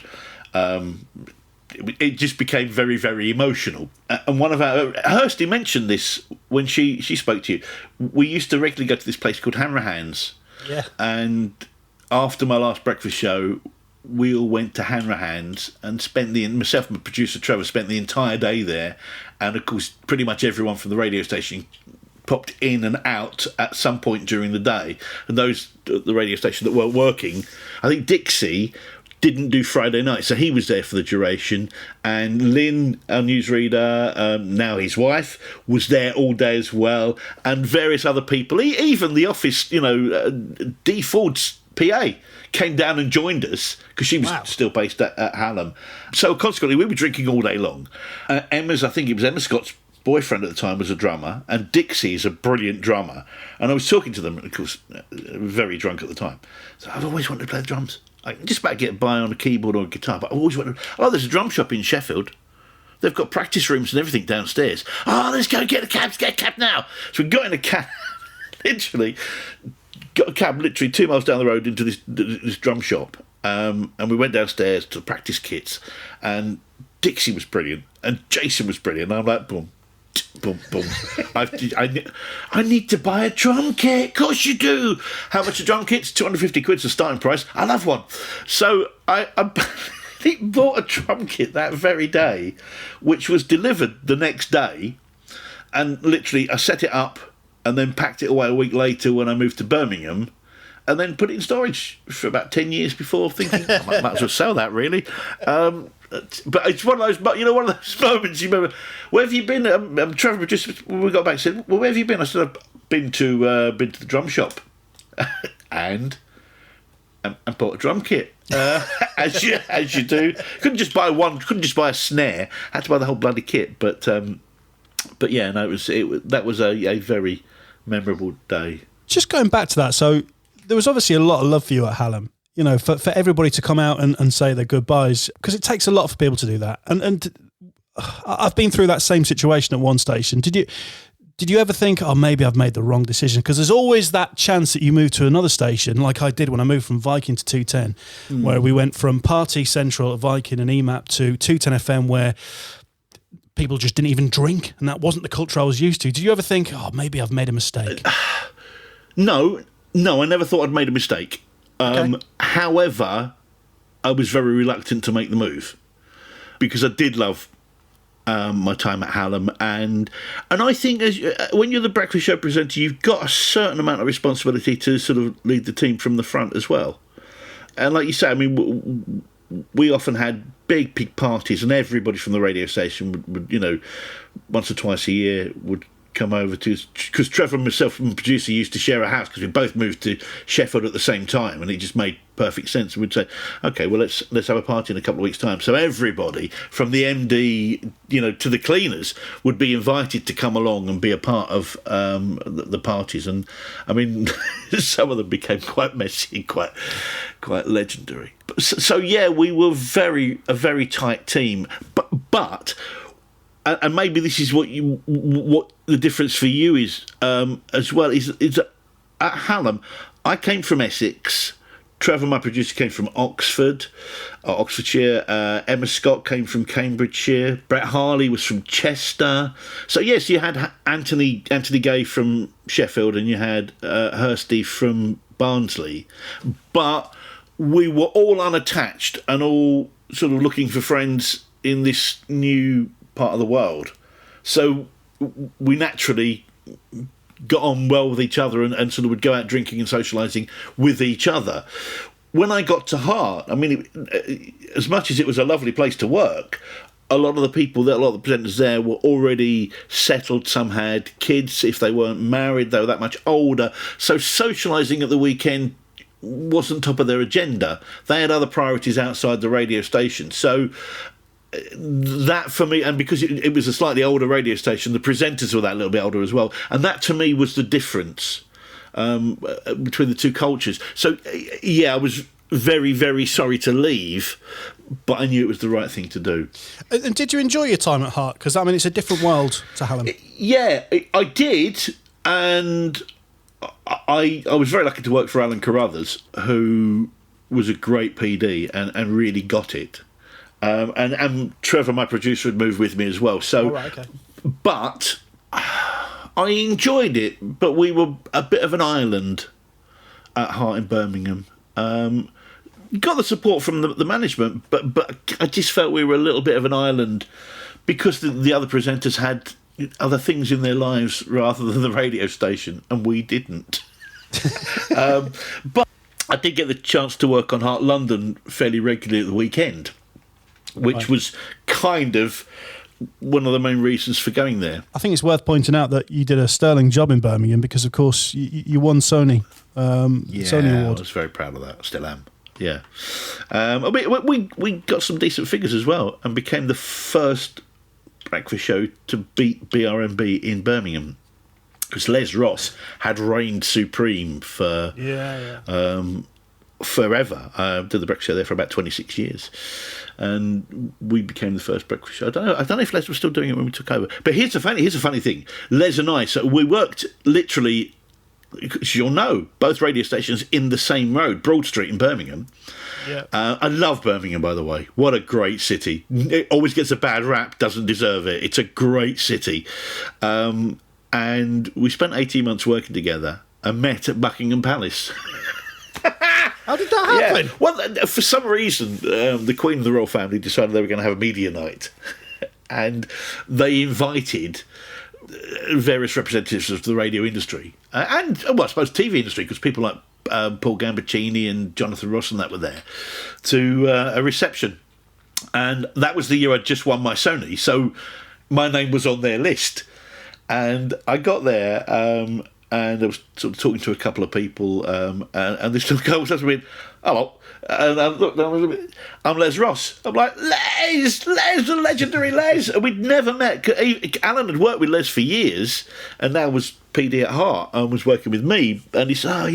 It just became very, very emotional. And one of Hursty mentioned this when she spoke to you. We used to regularly go to this place called Hanrahan's.
Yeah.
And after my last breakfast show, we all went to Hanrahan's and myself and my producer Trevor spent the entire day there, and of course pretty much everyone from the radio station popped in and out at some point during the day, and those at the radio station that weren't working, I think Dixie didn't do Friday night, so he was there for the duration, and Lynn, our newsreader, now his wife, was there all day as well, and various other people, even the office, Dee Ford's PA came down and joined us because she was still based at Hallam. So consequently, we were drinking all day long. I think it was Emma Scott's boyfriend at the time was a drummer, and Dixie is a brilliant drummer. And I was talking to them, and of course, very drunk at the time. So I've always wanted to play the drums. I can just about get by on a keyboard or a guitar, but I always wanted. There's a drum shop in Sheffield. They've got practice rooms and everything downstairs. Let's go get a cab now. So we got in a cab, literally. Got a cab literally 2 miles down the road into this drum shop, and we went downstairs to practice kits, and Dixie was brilliant and Jason was brilliant, and I'm like, boom, boom, boom. I need to buy a drum kit. Of course you do. How much a drum kit's? 250 quid's the starting price. I love one. So I bought a drum kit that very day, which was delivered the next day, and literally I set it up and then packed it away a week later when I moved to Birmingham, and then put it in storage for about 10 years before thinking, I might as well sell that, really. But it's one of those moments you remember. Where have you been? Trevor just, when we got back, said, well, where have you been? I said, I've been to the drum shop and bought a drum kit, as you do. Couldn't just buy a snare. Had to buy the whole bloody kit. But yeah, no, that was a very memorable day.
Just going back to that, so there was obviously a lot of love for you at Hallam. For everybody to come out and say their goodbyes, because it takes a lot for people to do that. And I've been through that same situation at one station. Did you ever think, maybe I've made the wrong decision? Because there's always that chance that you move to another station, like I did when I moved from Viking to 210, where we went from Party Central at Viking and EMAP to 210 FM, where people just didn't even drink, and that wasn't the culture I was used to. Did you ever think, maybe I've made a mistake?
No, I never thought I'd made a mistake. Okay. However, I was very reluctant to make the move because I did love my time at Hallam, and I think when you're the breakfast show presenter, you've got a certain amount of responsibility to sort of lead the team from the front as well. And like you say, I mean, we often had big parties, and everybody from the radio station would once or twice a year would come over to, because Trevor and myself and the producer used to share a house because we both moved to Sheffield at the same time, and it just made perfect sense. And we'd say, okay, well, let's have a party in a couple of weeks' time. So everybody from the MD, to the cleaners would be invited to come along and be a part of the parties. And I mean, some of them became quite messy, quite legendary. So yeah, we were a very tight team, but. And maybe this is what the difference for you is as well, is at Hallam, I came from Essex. Trevor, my producer, came from Oxfordshire. Emma Scott came from Cambridgeshire. Brett Harley was from Chester. So yes, you had Anthony Gay from Sheffield, and you had Hursty from Barnsley. But we were all unattached and all sort of looking for friends in this new part of the world, so we naturally got on well with each other and sort of would go out drinking and socialising with each other. When I got to Heart, I mean, as much as it was a lovely place to work, a lot of the presenters there were already settled. Some had kids. If they weren't married, they were that much older. So socialising at the weekend wasn't top of their agenda. They had other priorities outside the radio station. So that for me, and because it was a slightly older radio station, the presenters were that little bit older as well, and that to me was the difference between the two cultures. So yeah, I was very, very sorry to leave, but I knew it was the right thing to do.
And did you enjoy your time at Heart? Because I mean, it's a different world to Hallam.
Yeah, I did, and I was very lucky to work for Alan Carruthers, who was a great PD and really got it. And Trevor, my producer, had moved with me as well. So,
okay.
But I enjoyed it. But we were a bit of an island at Heart in Birmingham. got the support from the management, but I just felt we were a little bit of an island because the other presenters had other things in their lives rather than the radio station, and we didn't. But I did get the chance to work on Heart London fairly regularly at the weekend, which was kind of one of the main reasons for going there.
I think it's worth pointing out that you did a sterling job in Birmingham because, of course, you won Sony Sony Award.
I was very proud of that. I still am. Yeah. We got some decent figures as well and became the first breakfast show to beat BRMB in Birmingham. Because Les Ross had reigned supreme for forever. Did the breakfast show there for about 26 years. And we became the first breakfast show. I don't know if Les was still doing it when we took over. But here's a funny thing. Les and I, so we worked literally, as you'll know, both radio stations in the same road, Broad Street in Birmingham. Yeah. I love Birmingham, by the way. What a great city. It always gets a bad rap, doesn't deserve it. It's a great city. And we spent 18 months working together and met at Buckingham Palace.
How did that happen?
Yeah. Well, for some reason, the Queen and the royal family decided they were going to have a media night. And they invited various representatives of the radio industry and, well, I suppose TV industry, because people like Paul Gambaccini and Jonathan Ross and that were there, to a reception. And that was the year I'd just won my Sony, so my name was on their list. And I got there, and I was sort of talking to a couple of people, and this little girl was asking me, "Hello," and I looked, I'm Les Ross. I'm like, Les, the legendary Les. And we'd never met. Alan had worked with Les for years, and now was PD at Heart and was working with me. And he said,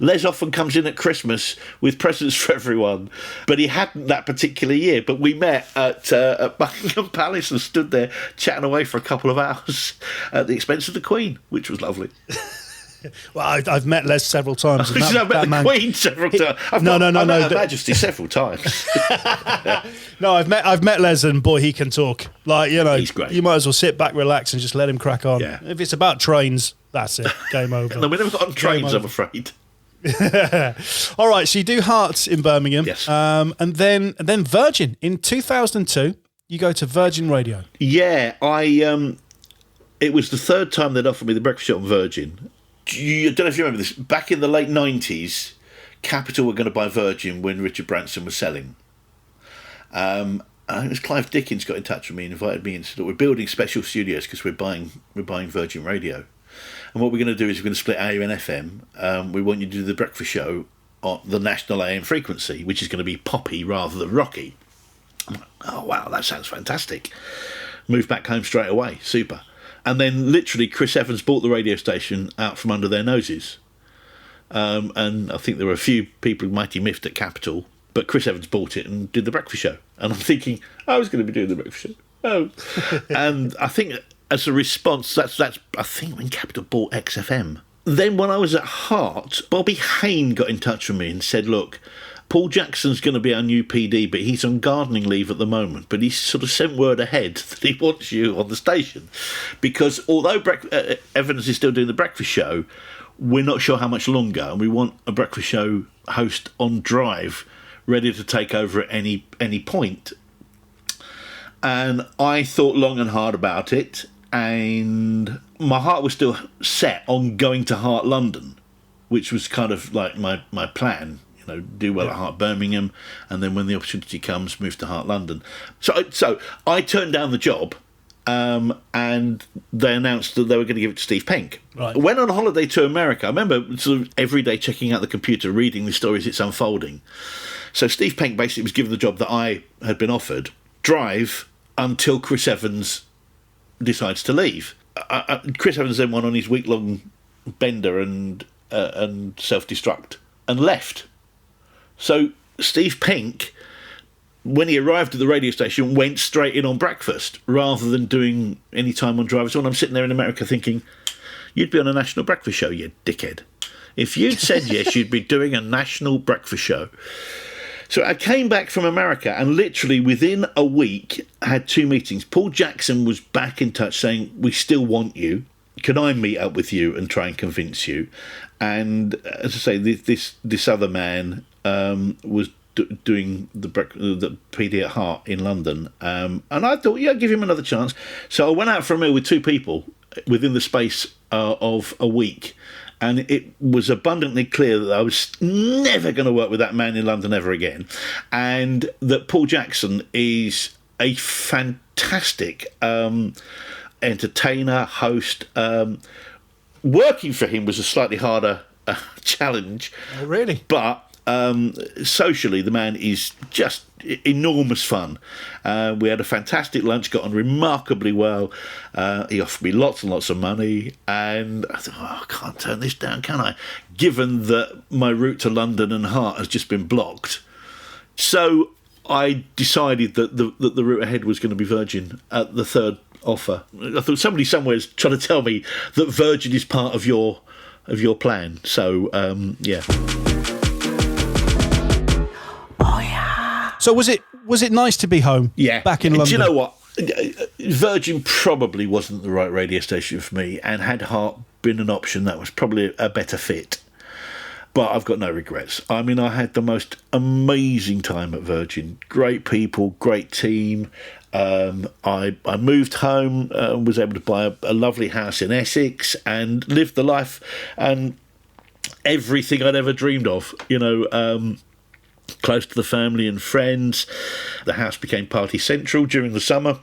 Les often comes in at Christmas with presents for everyone, but he hadn't that particular year. But we met at Buckingham Palace and stood there chatting away for a couple of hours at the expense of the Queen, which was lovely.
Well, I've met Les several times.
I've met the Queen several times. I've met Her Majesty several times.
No, I've met Les, and boy, he can talk. Like,
he's great.
You might as well sit back, relax, and just let him crack on.
Yeah.
If it's about trains, that's it. Game over.
No, we never got on trains, I'm afraid.
All right, so you do Hearts in Birmingham,
yes,
and then Virgin in 2002. You go to Virgin Radio.
Yeah, it was the third time they'd offered me the breakfast show on Virgin. I don't know if you remember this. Back in the late 90s, Capital were going to buy Virgin when Richard Branson was selling. I think it was Clive Dickens got in touch with me and invited me and said, "We're building special studios because we're buying Virgin Radio, and what we're going to do is we're going to split AM and FM. We want you to do the breakfast show on the national AM frequency, which is going to be poppy rather than rocky." I'm like, "Oh wow, that sounds fantastic." Moved back home straight away. Super. And then literally Chris Evans bought the radio station out from under their noses. And I think there were a few people mighty miffed at Capital, but Chris Evans bought it and did the breakfast show. And I'm thinking, I was going to be doing the breakfast show. Oh. And I think as a response, that's I think when Capital bought XFM. Then when I was at Heart, Bobby Hayne got in touch with me and said, "Look, Paul Jackson's going to be our new PD, but he's on gardening leave at the moment. But he's sort of sent word ahead that he wants you on the station. Because although Evans is still doing the breakfast show, we're not sure how much longer. And we want a breakfast show host on drive, ready to take over at any point." And I thought long and hard about it. And my heart was still set on going to Heart London, which was kind of like my plan. Do well at Heart Birmingham, and then when the opportunity comes, move to Heart London. So I turned down the job, and they announced that they were going to give it to Steve Penk. Right. I went on holiday to America. I remember sort of every day checking out the computer, reading the stories it's unfolding. So Steve Penk basically was given the job that I had been offered. Drive until Chris Evans decides to leave. Chris Evans then went on his week-long bender and self-destruct and left. So Steve Penk, when he arrived at the radio station, went straight in on breakfast rather than doing any time on drive at all. And I'm sitting there in America thinking, you'd be on a national breakfast show, you dickhead. If you'd said yes, you'd be doing a national breakfast show. So I came back from America and literally within a week had 2 meetings. Paul Jackson was back in touch saying, "We still want you. Can I meet up with you and try and convince you?" And as I say, this other man was doing the PD at Heart in London, and I thought, yeah, I'd give him another chance. So I went out for a meal with two people within the space of a week, and it was abundantly clear that I was never going to work with that man in London ever again, and that Paul Jackson is a fantastic entertainer, host. Working for him was a slightly harder challenge.
Oh, really?
But socially, the man is just enormous fun. We had a fantastic lunch, got on remarkably well. He offered me lots and lots of money, and I thought, I can't turn this down, can I? Given that my route to London and Heart has just been blocked. So I decided that the route ahead was going to be Virgin at the third offer. I thought somebody somewhere is trying to tell me that Virgin is part of your plan. So, yeah.
So was it nice to be home?
Yeah.
Back in London?
Do you know what? Virgin probably wasn't the right radio station for me, and had Heart been an option, that was probably a better fit. But I've got no regrets. I mean, I had the most amazing time at Virgin. Great people, great team. I moved home, was able to buy a lovely house in Essex, and lived the life and everything I'd ever dreamed of. Close to the family and friends. The house became party central during the summer.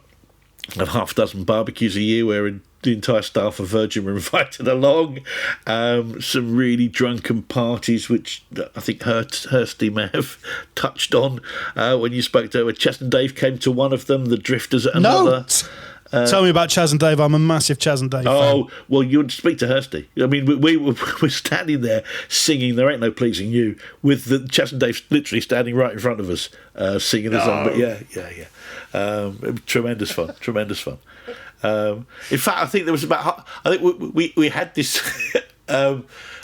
Of half a dozen barbecues a year where the entire staff of Virgin were invited along. Some really drunken parties, which I think Hursty may have touched on when you spoke to her. Chas and Dave came to one of them, the Drifters at another.
No. Tell me about Chas and Dave. I'm a massive Chas and Dave fan.
Oh, well, you'd speak to Hursty. I mean, we're standing there singing There Ain't No Pleasing You, with the Chas and Dave literally standing right in front of us singing the song. But yeah. Tremendous fun. In fact, I think there was we had this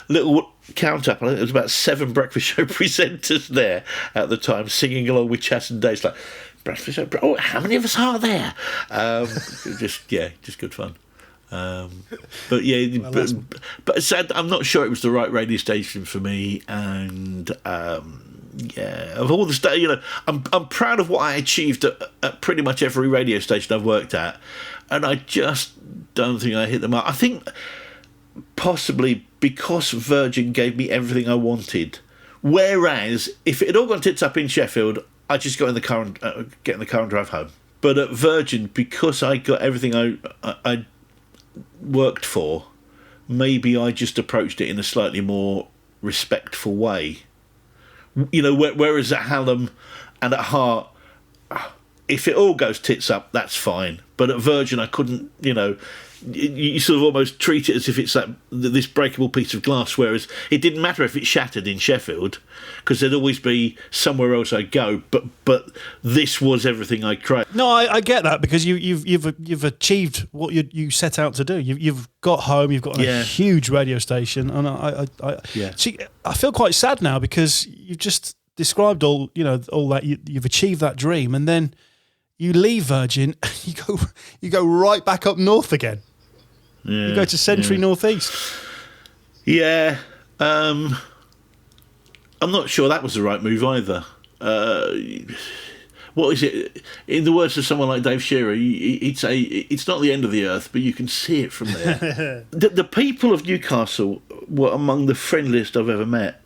little count up. I think there was about 7 breakfast show presenters there at the time, singing along with Chas and Dave. It's like, breakfast show. Oh, how many of us are there? Just good fun. But yeah, but sad. I'm not sure it was the right radio station for me, and of all the I'm proud of what I achieved at pretty much every radio station I've worked at, and I just don't think I hit the mark. I think possibly because Virgin gave me everything I wanted, whereas if it had all gone tits up in Sheffield, I just got in the car and get in the car and drive home. But at Virgin, because I got everything I worked for, maybe I just approached it in a slightly more respectful way. Whereas at Hallam and at Heart, if it all goes tits up, that's fine. But at Virgin, I couldn't, you sort of almost treat it as if it's this breakable piece of glass, whereas it didn't matter if it shattered in Sheffield, because there'd always be somewhere else I'd go. But this was everything I craved.
No, I get that, because you've achieved what you set out to do. You've got home, you've got a huge radio station, and I feel quite sad now, because you've just described all that you've achieved that dream, and then you leave Virgin, you go right back up north again. Yeah, you go to Century North East.
Yeah, I'm not sure that was the right move either. What is it? In the words of someone like Dave Shearer, he'd say it's not the end of the earth, but you can see it from there. The people of Newcastle were among the friendliest I've ever met,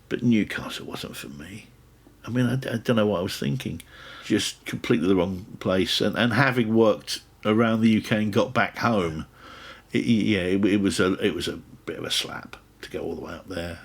but Newcastle wasn't for me. I mean, I don't know what I was thinking. Just completely the wrong place. And having worked around the UK and got back home, it was a bit of a slap to go all the way up there.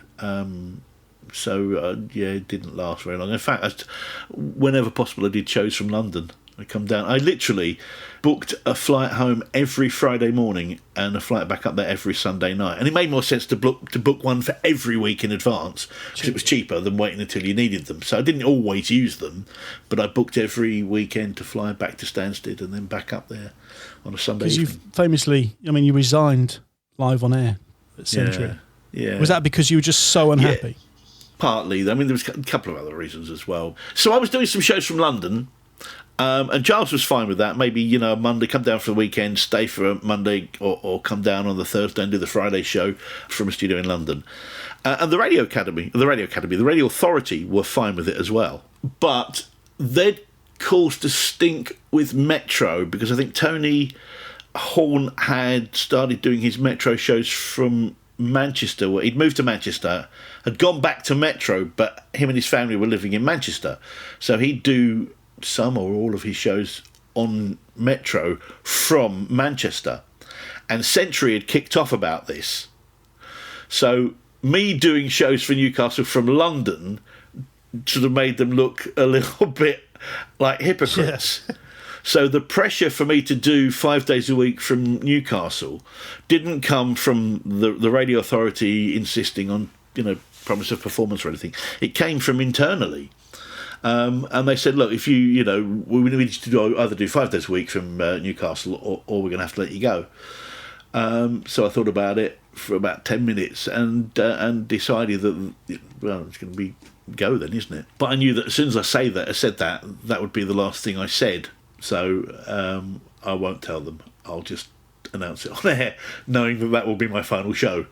It didn't last very long. In fact, whenever possible, I did shows from London. I come down. I literally booked a flight home every Friday morning and a flight back up there every Sunday night. And it made more sense to book one for every week in advance, because it was cheaper than waiting until you needed them. So I didn't always use them, but I booked every weekend to fly back to Stansted and then back up there on a Sunday evening.
Because you famously, you resigned live on air at Century.
Yeah.
Was that because you were just so unhappy?
Yeah, partly. I mean, there was a couple of other reasons as well. So I was doing some shows from London, And Giles was fine with that. Maybe, Monday, come down for the weekend, stay for a Monday, or come down on the Thursday and do the Friday show from a studio in London. And the Radio Authority were fine with it as well. But they'd caused a stink with Metro, because I think Tony Horn had started doing his Metro shows from Manchester. Where he'd moved to Manchester, had gone back to Metro, but him and his family were living in Manchester. So he'd do some or all of his shows on Metro from Manchester. And Century had kicked off about this. So me doing shows for Newcastle from London sort of made them look a little bit like hypocrites. Yes. So the pressure for me to do 5 days a week from Newcastle didn't come from the Radio Authority insisting on, promise of performance or anything. It came from internally. And they said, look, if we need to either do 5 days a week from Newcastle or we're going to have to let you go. So I thought about it for about 10 minutes and decided that, it's going to be go then, isn't it? But I knew that as soon as I said that would be the last thing I said. So I won't tell them. I'll just announce it on air, knowing that will be my final show.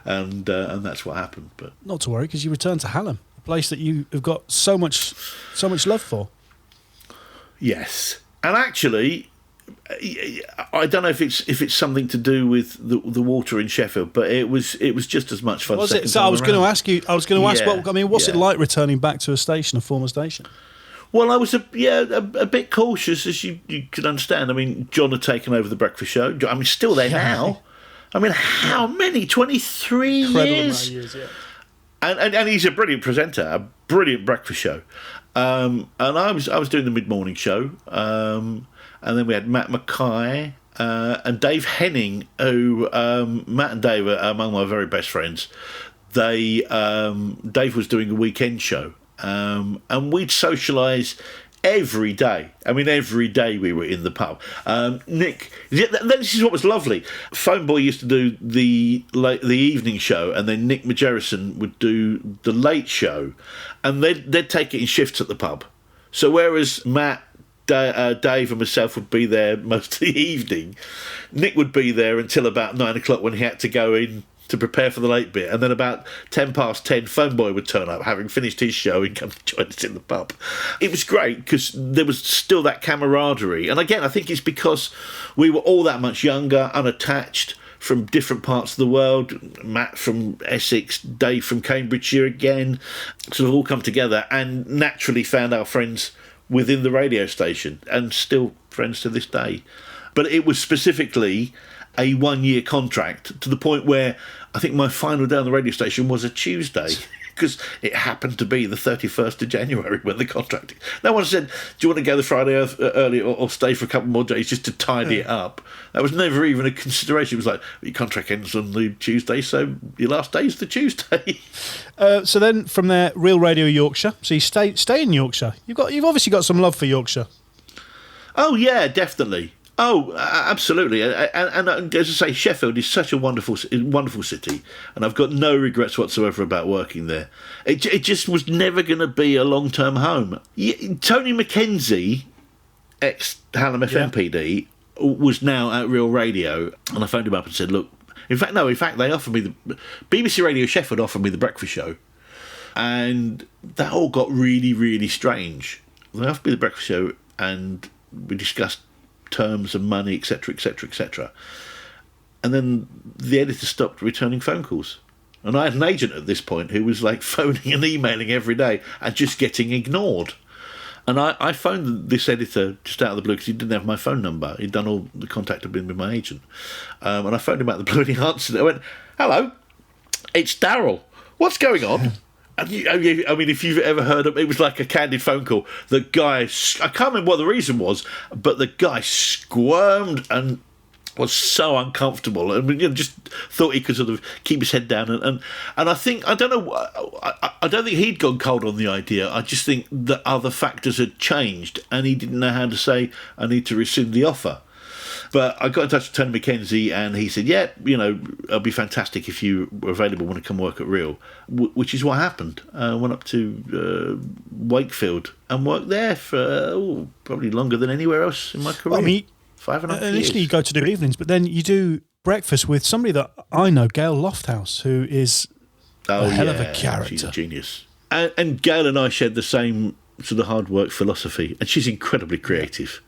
And that's what happened. But
not to worry, because you returned to Hallam, a place that you have got so much love for.
Yes, and actually, I don't know if it's something to do with the water in Sheffield, but it was just as much fun.
Was it? So I was going to ask you. What's it like returning back to a former station?
Well, I was a bit cautious, as you could understand. I mean, John had taken over the breakfast show. I mean, still there now. I mean, how many? 23 years?
Incredible amount of years, yeah.
And he's a brilliant presenter, a brilliant breakfast show. And I was doing the mid-morning show. And then we had Matt Mackay and Dave Henning, who Matt and Dave are among my very best friends. Dave was doing a weekend show. And we'd socialise every day. I mean, every day we were in the pub. Nick, this is what was lovely. Phone Boy used to do the evening show, and then Nick Majerison would do the late show, and they'd take it in shifts at the pub. So whereas Matt, Dave and myself would be there most of the evening, Nick would be there until about 9 o'clock when he had to go in to prepare for the late bit, and then about 10 past 10 Phone Boy would turn up having finished his show and come to join us in the pub. It was great because there was still that camaraderie, and again I think it's because we were all that much younger, unattached, from different parts of the world. Matt from Essex, Dave from Cambridgeshire again, sort of all come together and naturally found our friends within the radio station, and still friends to this day. But it was specifically a 1-year contract, to the point where I think my final day on the radio station was a Tuesday, because it happened to be the 31st of January when the contract... No one said, do you want to go the Friday early or stay for a couple more days just to tidy it up? That was never even a consideration. It was like, your contract ends on the Tuesday, so your last day is the Tuesday.
So then from there, Real Radio Yorkshire. So you stay in Yorkshire. You've obviously got some love for Yorkshire.
Oh, yeah, definitely. Oh, absolutely. And as I say, Sheffield is such a wonderful city, and I've got no regrets whatsoever about working there. It just was never going to be a long-term home. Tony Mackenzie, ex-Hallam FM PD, was now at Real Radio, and I phoned him up and said, look, in fact, they offered me BBC Radio Sheffield offered me the breakfast show, and that all got really, really strange. They offered me the breakfast show, and we discussed terms and money, etc., etc., etc. And then the editor stopped returning phone calls. And I had an agent at this point who was like phoning and emailing every day and just getting ignored. And I phoned this editor just out of the blue because he didn't have my phone number. He'd done all the contact had been with my agent. And I phoned him out of the blue and he answered it. I went, hello, it's Daryl. What's going on? I mean, if you've ever heard of it, was like a candid phone call. The guy, I can't remember what the reason was, but the guy squirmed and was so uncomfortable, and just thought he could sort of keep his head down. And I think, I don't think he'd gone cold on the idea. I just think that other factors had changed, and he didn't know how to say, I need to rescind the offer. But I got in touch with Tony McKenzie, and he said, yeah, it'll be fantastic if you were available when I come work at Real, which is what happened. I went up to Wakefield and worked there for probably longer than anywhere else in my career.
Well, I mean,
5.5 years.
Initially you go to do evenings, but then you do breakfast with somebody that I know, Gail Lofthouse, who is a hell of a character.
She's a genius. And Gail and I shared the same sort of hard work philosophy, and she's incredibly creative.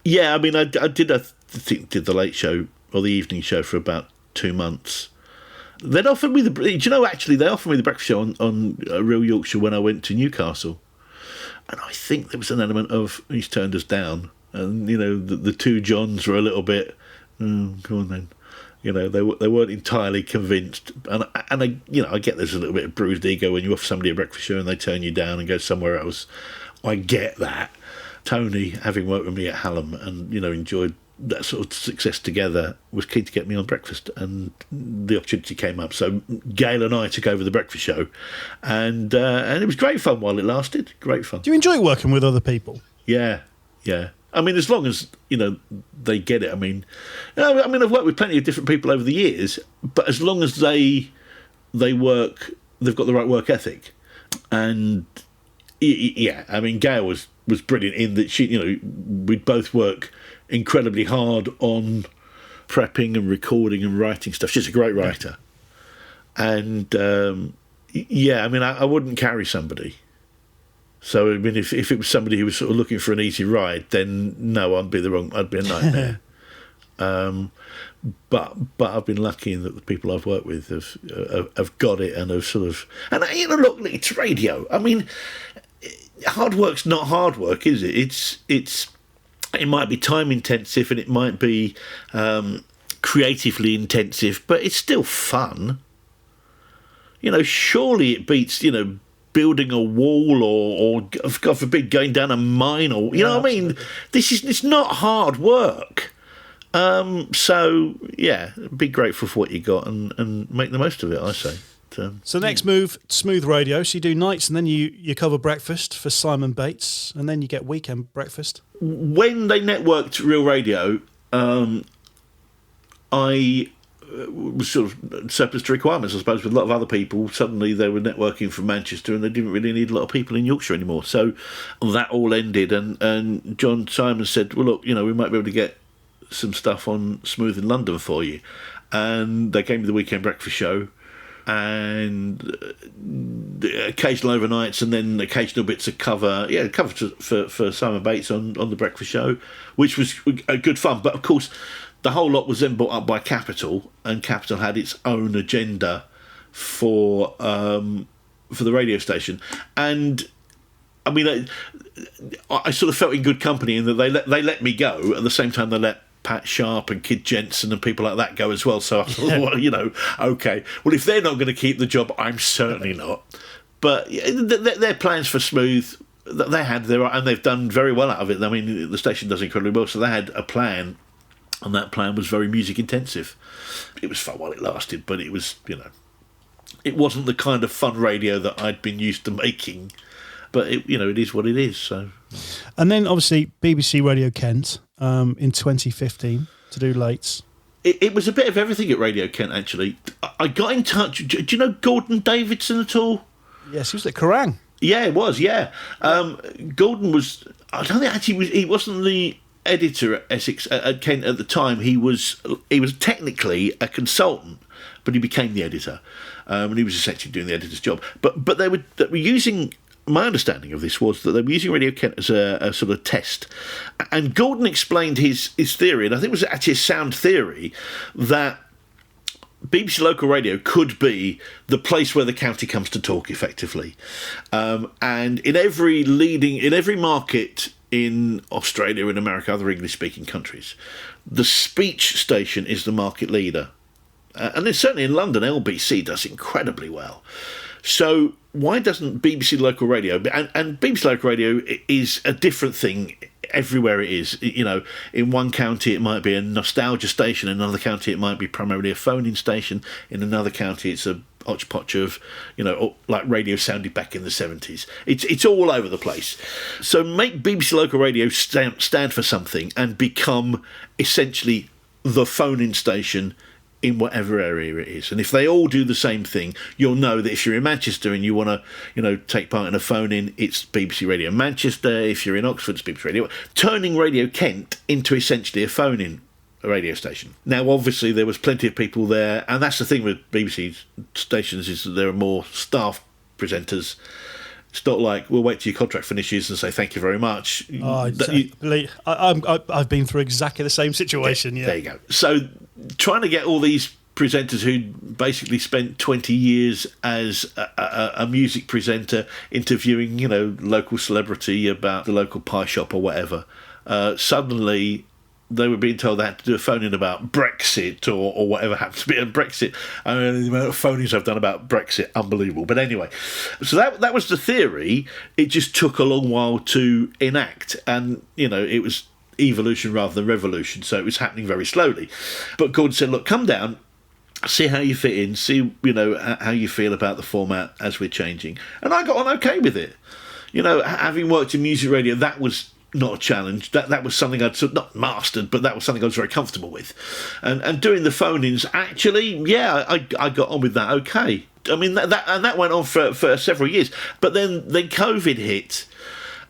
Yeah, I mean, I did the late show or the evening show for about 2 months. They'd offered me they offered me the breakfast show on Real Yorkshire when I went to Newcastle, and I think there was an element of he's turned us down, and the two Johns were a little bit, come on then. They weren't entirely convinced, and I get there's a little bit of bruised ego when you offer somebody a breakfast show and they turn you down and go somewhere else. I get that. Tony, having worked with me at Hallam and enjoyed that sort of success together, was keen to get me on breakfast, and the opportunity came up. So Gail and I took over the breakfast show, and it was great fun while it lasted. Great fun.
Do you enjoy working with other people?
Yeah. I mean, as long as they get it. I mean, I've worked with plenty of different people over the years, but as long as they work, they've got the right work ethic. And yeah, I mean, Gail was brilliant in that we'd both work incredibly hard on prepping and recording and writing stuff. She's a great writer, and I wouldn't carry somebody. So, I mean, if it was somebody who was sort of looking for an easy ride, then no, I'd be a nightmare. But I've been lucky in that the people I've worked with have got it and have sort of... And, look, it's radio. I mean, hard work's not hard work, is it? It might be time intensive and it might be creatively intensive, but it's still fun. Surely it beats, building a wall or God forbid going down a mine or what I mean. It's not hard work. So yeah, be grateful for what you got and make the most of it, I say.
So next move, smooth radio. So you do nights and then you cover breakfast for Simon Bates, and then you get weekend breakfast.
When they networked Real Radio, I was sort of surplus to requirements, I suppose, with a lot of other people. Suddenly they were networking from Manchester and they didn't really need a lot of people in Yorkshire anymore. So that all ended, and John Simon said, well, look, we might be able to get some stuff on Smooth in London for you. And they gave me the weekend breakfast show and the occasional overnights and then occasional bits of cover for Simon Bates on the breakfast show, which was good fun. But of course, the whole lot was then brought up by Capital, and Capital had its own agenda for the radio station. And I mean, I sort of felt in good company in that they let me go at the same time they let Pat Sharp and Kid Jensen and people like that go as well. So I thought, well, okay, well, if they're not going to keep the job, I'm certainly not. But their plans for Smooth, they had and they've done very well out of it. I mean, the station does incredibly well, so they had a plan. And that plan was very music intensive. It was fun while it lasted, but it was, it wasn't the kind of fun radio that I'd been used to making. But it is what it is. So,
and then obviously BBC Radio Kent in 2015 to do lates.
It was a bit of everything at Radio Kent. Actually, I got in touch. Do you know Gordon Davidson at all?
Yes, he was at Kerrang.
Yeah, it was. Yeah, Gordon was. I don't think actually he wasn't the editor at Essex at Kent at the time. He was technically a consultant, but he became the editor, and he was essentially doing the editor's job. But they were using. My understanding of this was that they were using Radio Kent as a sort of test, and Gordon explained his theory, and I think it was actually a sound theory, that BBC Local Radio could be the place where the county comes to talk effectively, and in every market in Australia, in America, other English-speaking countries, the speech station is the market leader. And then certainly in London, LBC does incredibly well. So why doesn't BBC Local Radio... And BBC Local Radio is a different thing everywhere it is. In one county it might be a nostalgia station, in another county it might be primarily a phone-in station, in another county it's a hodgepodge of, like radio sounded back in the 70s. It's all over the place. So make BBC Local Radio stand for something and become essentially the phone-in station in whatever area it is. And if they all do the same thing, you'll know that if you're in Manchester and you want to, take part in a phone-in, it's BBC Radio Manchester. If you're in Oxford, it's BBC Radio. Turning Radio Kent into essentially a phone-in radio station. Now, obviously, there was plenty of people there, and that's the thing with BBC stations, is that there are more staff presenters. It's not like we'll wait till your contract finishes and say thank you very much.
I've been through exactly the same situation. Yeah,
there you go. So trying to get all these presenters who basically spent 20 years as a music presenter interviewing, local celebrity about the local pie shop or whatever, suddenly they were being told they had to do a phone-in about Brexit or whatever happened to be a Brexit. I mean, the amount of phone-ins I've done about Brexit, unbelievable. But anyway, so that was the theory. It just took a long while to enact, and, it was evolution rather than revolution, so it was happening very slowly. But Gordon said, look, come down, see how you fit in, see, how you feel about the format as we're changing. And I got on okay with it. Having worked in music radio, that was not a challenge. That was something I'd sort of not mastered, but that was something I was very comfortable with. And doing the phone-ins, actually, yeah, I got on with that okay. I mean, that went on for several years. But then COVID hit,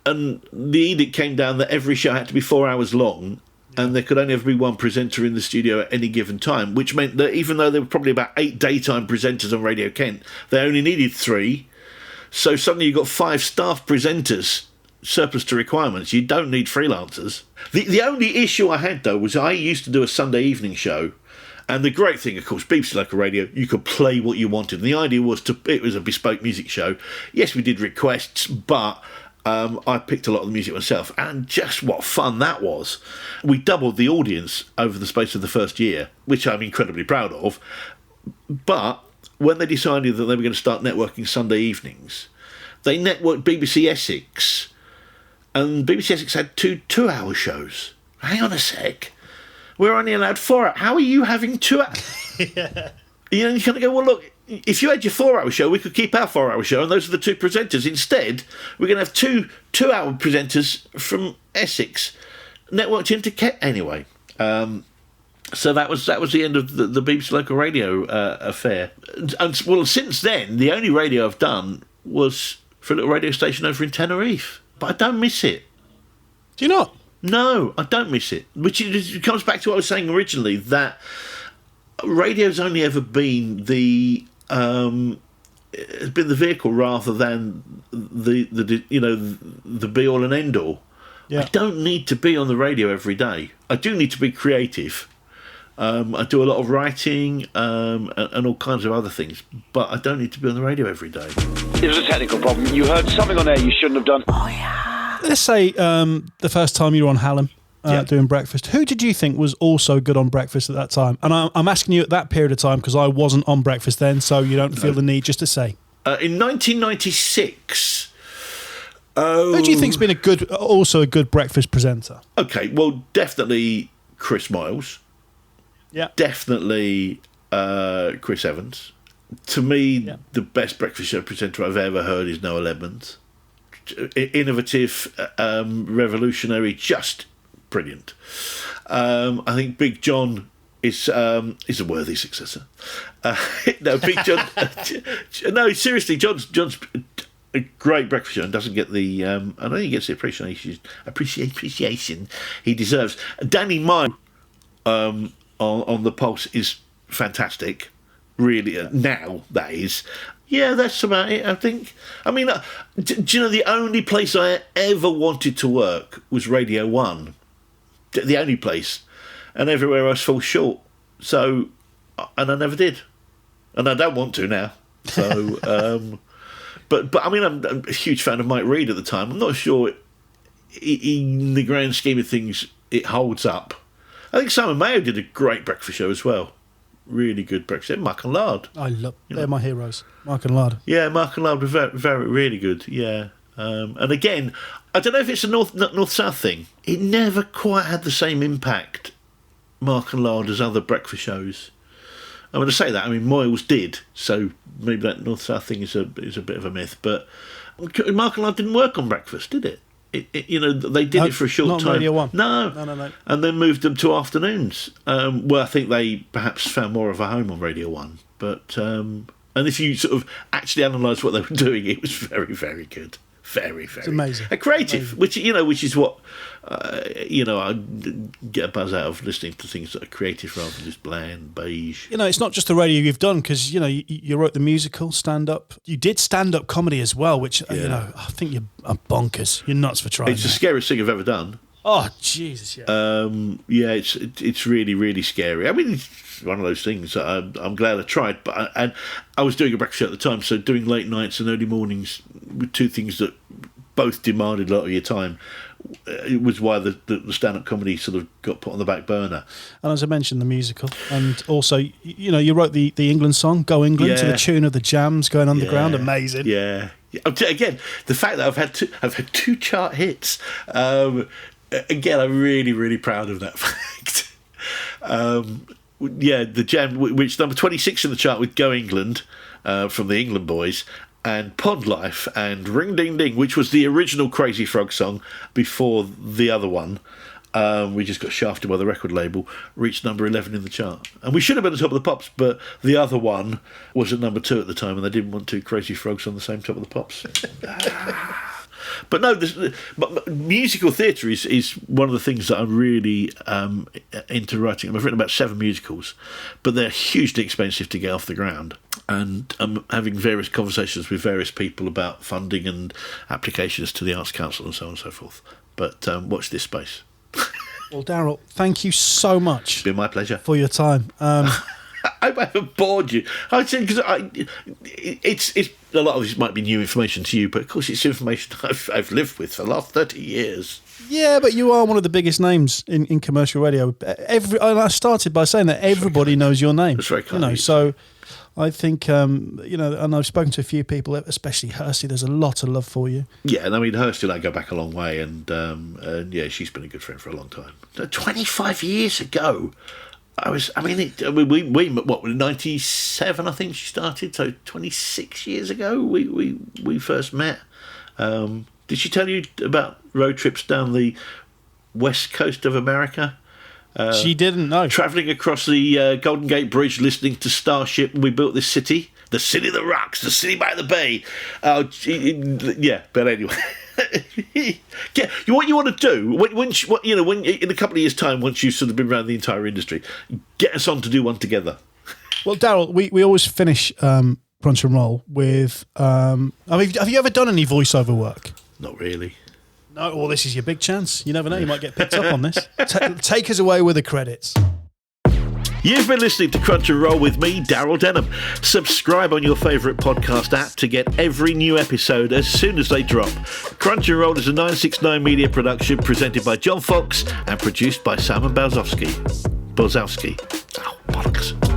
and the edict came down that every show had to be 4 hours long, and there could only ever be one presenter in the studio at any given time, which meant that even though there were probably about 8 daytime presenters on Radio Kent, they only needed 3. So suddenly you've got 5 staff presenters, surplus to requirements. You don't need freelancers. The only issue I had, though, was I used to do a Sunday evening show, and the great thing, of course, BBC Local Radio, you could play what you wanted. And the idea was it was a bespoke music show. Yes, we did requests, but I picked a lot of the music myself, and just what fun that was. We doubled the audience over the space of the first year, which I'm incredibly proud of. But when they decided that they were going to start networking Sunday evenings, they networked BBC Essex, and BBC Essex had 2 2-hour shows. Hang on a sec. We're only allowed 4 hours. How are you having 2 hours?
Yeah.
You kind of go, well, look, if you had your 4-hour show, we could keep our 4-hour show, and those are the 2 presenters. Instead, we're going to have 2 2-hour presenters from Essex networked into Kent anyway. So that was the end of the BBC Local Radio affair. And well, since then, the only radio I've done was for a little radio station over in Tenerife. But I don't miss it.
Do you not?
No, I don't miss it. Which comes back to what I was saying originally, that radio's only ever been the vehicle rather than the be all and end all. Yeah. I don't need to be on the radio every day. I do need to be creative. I do a lot of writing and all kinds of other things, but I don't need to be on the radio every day.
It was a technical problem. You heard something on air you shouldn't have done.
Oh, yeah. Let's say the first time you were on Hallam doing breakfast, who did you think was also good on breakfast at that time? And I'm asking you at that period of time because I wasn't on breakfast then, so you don't feel the need just to say.
In 1996...
who do you think's been also a good breakfast presenter?
Okay, well, definitely Chris Miles.
Yeah.
Definitely Chris Evans. To me, the best breakfast show presenter I've ever heard is Noel Edmonds. Innovative, revolutionary, just brilliant. I think Big John is a worthy successor. No, Big John. No, seriously, John's a great breakfast show and doesn't get the. I don't think he gets the appreciation he deserves. Danny Meyer on the Pulse is fantastic. Really, now that is. Yeah, that's about it, I think. I mean, do you know, the only place I ever wanted to work was Radio 1. The only place. And everywhere else falls short. So, and I never did. And I don't want to now. So, but I mean, I'm a huge fan of Mike Reid at the time. I'm not sure, in the grand scheme of things, it holds up. I think Simon Mayo did a great breakfast show as well. Really good breakfast show. Mark and Lard.
They're my heroes. Mark and Lard.
Yeah, Mark and Lard were very, very, really good. Yeah. And again, I don't know if it's a north-south thing. It never quite had the same impact, Mark and Lard, as other breakfast shows. I'm going to say that. I mean, Moyles did, so maybe that north-south thing is a bit of a myth. But Mark and Love didn't work on breakfast, did it? They did it for a short time.
Not Radio 1.
No. And then moved them to afternoons. Well, I think they perhaps found more of a home on Radio 1. But and if you sort of actually analyse what they were doing, it was very, very good. Very, very.
It's amazing.
Creative,
amazing.
which is what I get a buzz out of listening to things that are creative rather than just bland, beige.
It's not just the radio you've done, because you wrote the musical, stand-up. You did stand-up comedy as well, which I think you're bonkers. You're nuts for trying.
It's the scariest thing I've ever done.
Oh Jesus! Yeah.
It's really, really scary. I mean, it's one of those things that I'm glad I tried. But I was doing a breakfast show at the time, so doing late nights and early mornings were two things that both demanded a lot of your time. It was why the stand-up comedy sort of got put on the back burner.
And as I mentioned, the musical, and also you wrote the England song "Go England" to the tune of the Jams going underground. Amazing.
Yeah. Again, the fact that I've had two chart hits. Again, I'm really, really proud of that fact. The Jam, which number 26 in the chart with Go England from the England Boys, and Pond Life and Ring Ding Ding, which was the original Crazy Frog song before the other one. We just got shafted by the record label, reached number 11 in the chart. And we should have been at the top of the pops, but the other one was at number 2 at the time, and they didn't want two Crazy Frogs on the same top of the pops. But no, but musical theatre is one of the things that I'm really into writing. I've written about 7 musicals, but they're hugely expensive to get off the ground. And I'm having various conversations with various people about funding and applications to the Arts Council and so on and so forth. But watch this space.
Well, Daryl, thank you so much.
It's been my pleasure.
For your time.
I hope I haven't bored you. I'd say because it's a lot of this might be new information to you, but of course it's information I've lived with for the last 30 years.
Yeah, but you are one of the biggest names in commercial radio. And I started by saying that everybody knows your name.
That's very kind.
So I think and I've spoken to a few people, especially Hursty. There's a lot of love for you.
Yeah, and I mean Hursty and I go back a long way, and she's been a good friend for a long time. 25 years ago. We what, 97 I think she started, so 26 years ago we first met. Did she tell you about road trips down the west coast of America?
She didn't know. Travelling
across the Golden Gate Bridge, listening to Starship, and we built this city, the city that rocks, the city by the bay. But anyway. Yeah, what you want to do when in a couple of years' time, once you've sort of been around the entire industry, get us on to do one together.
Well, Daryl, we always finish Crunch and Roll with. Have you ever done any voiceover work?
Not really.
No. Well, this is your big chance. You never know. You might get picked up on this. Take us away with the credits.
You've been listening to Crunch and Roll with me, Daryl Denham. Subscribe on your favourite podcast app to get every new episode as soon as they drop. Crunch and Roll is a 969 media production presented by John Fox and produced by Simon Balzowski. Oh, bollocks.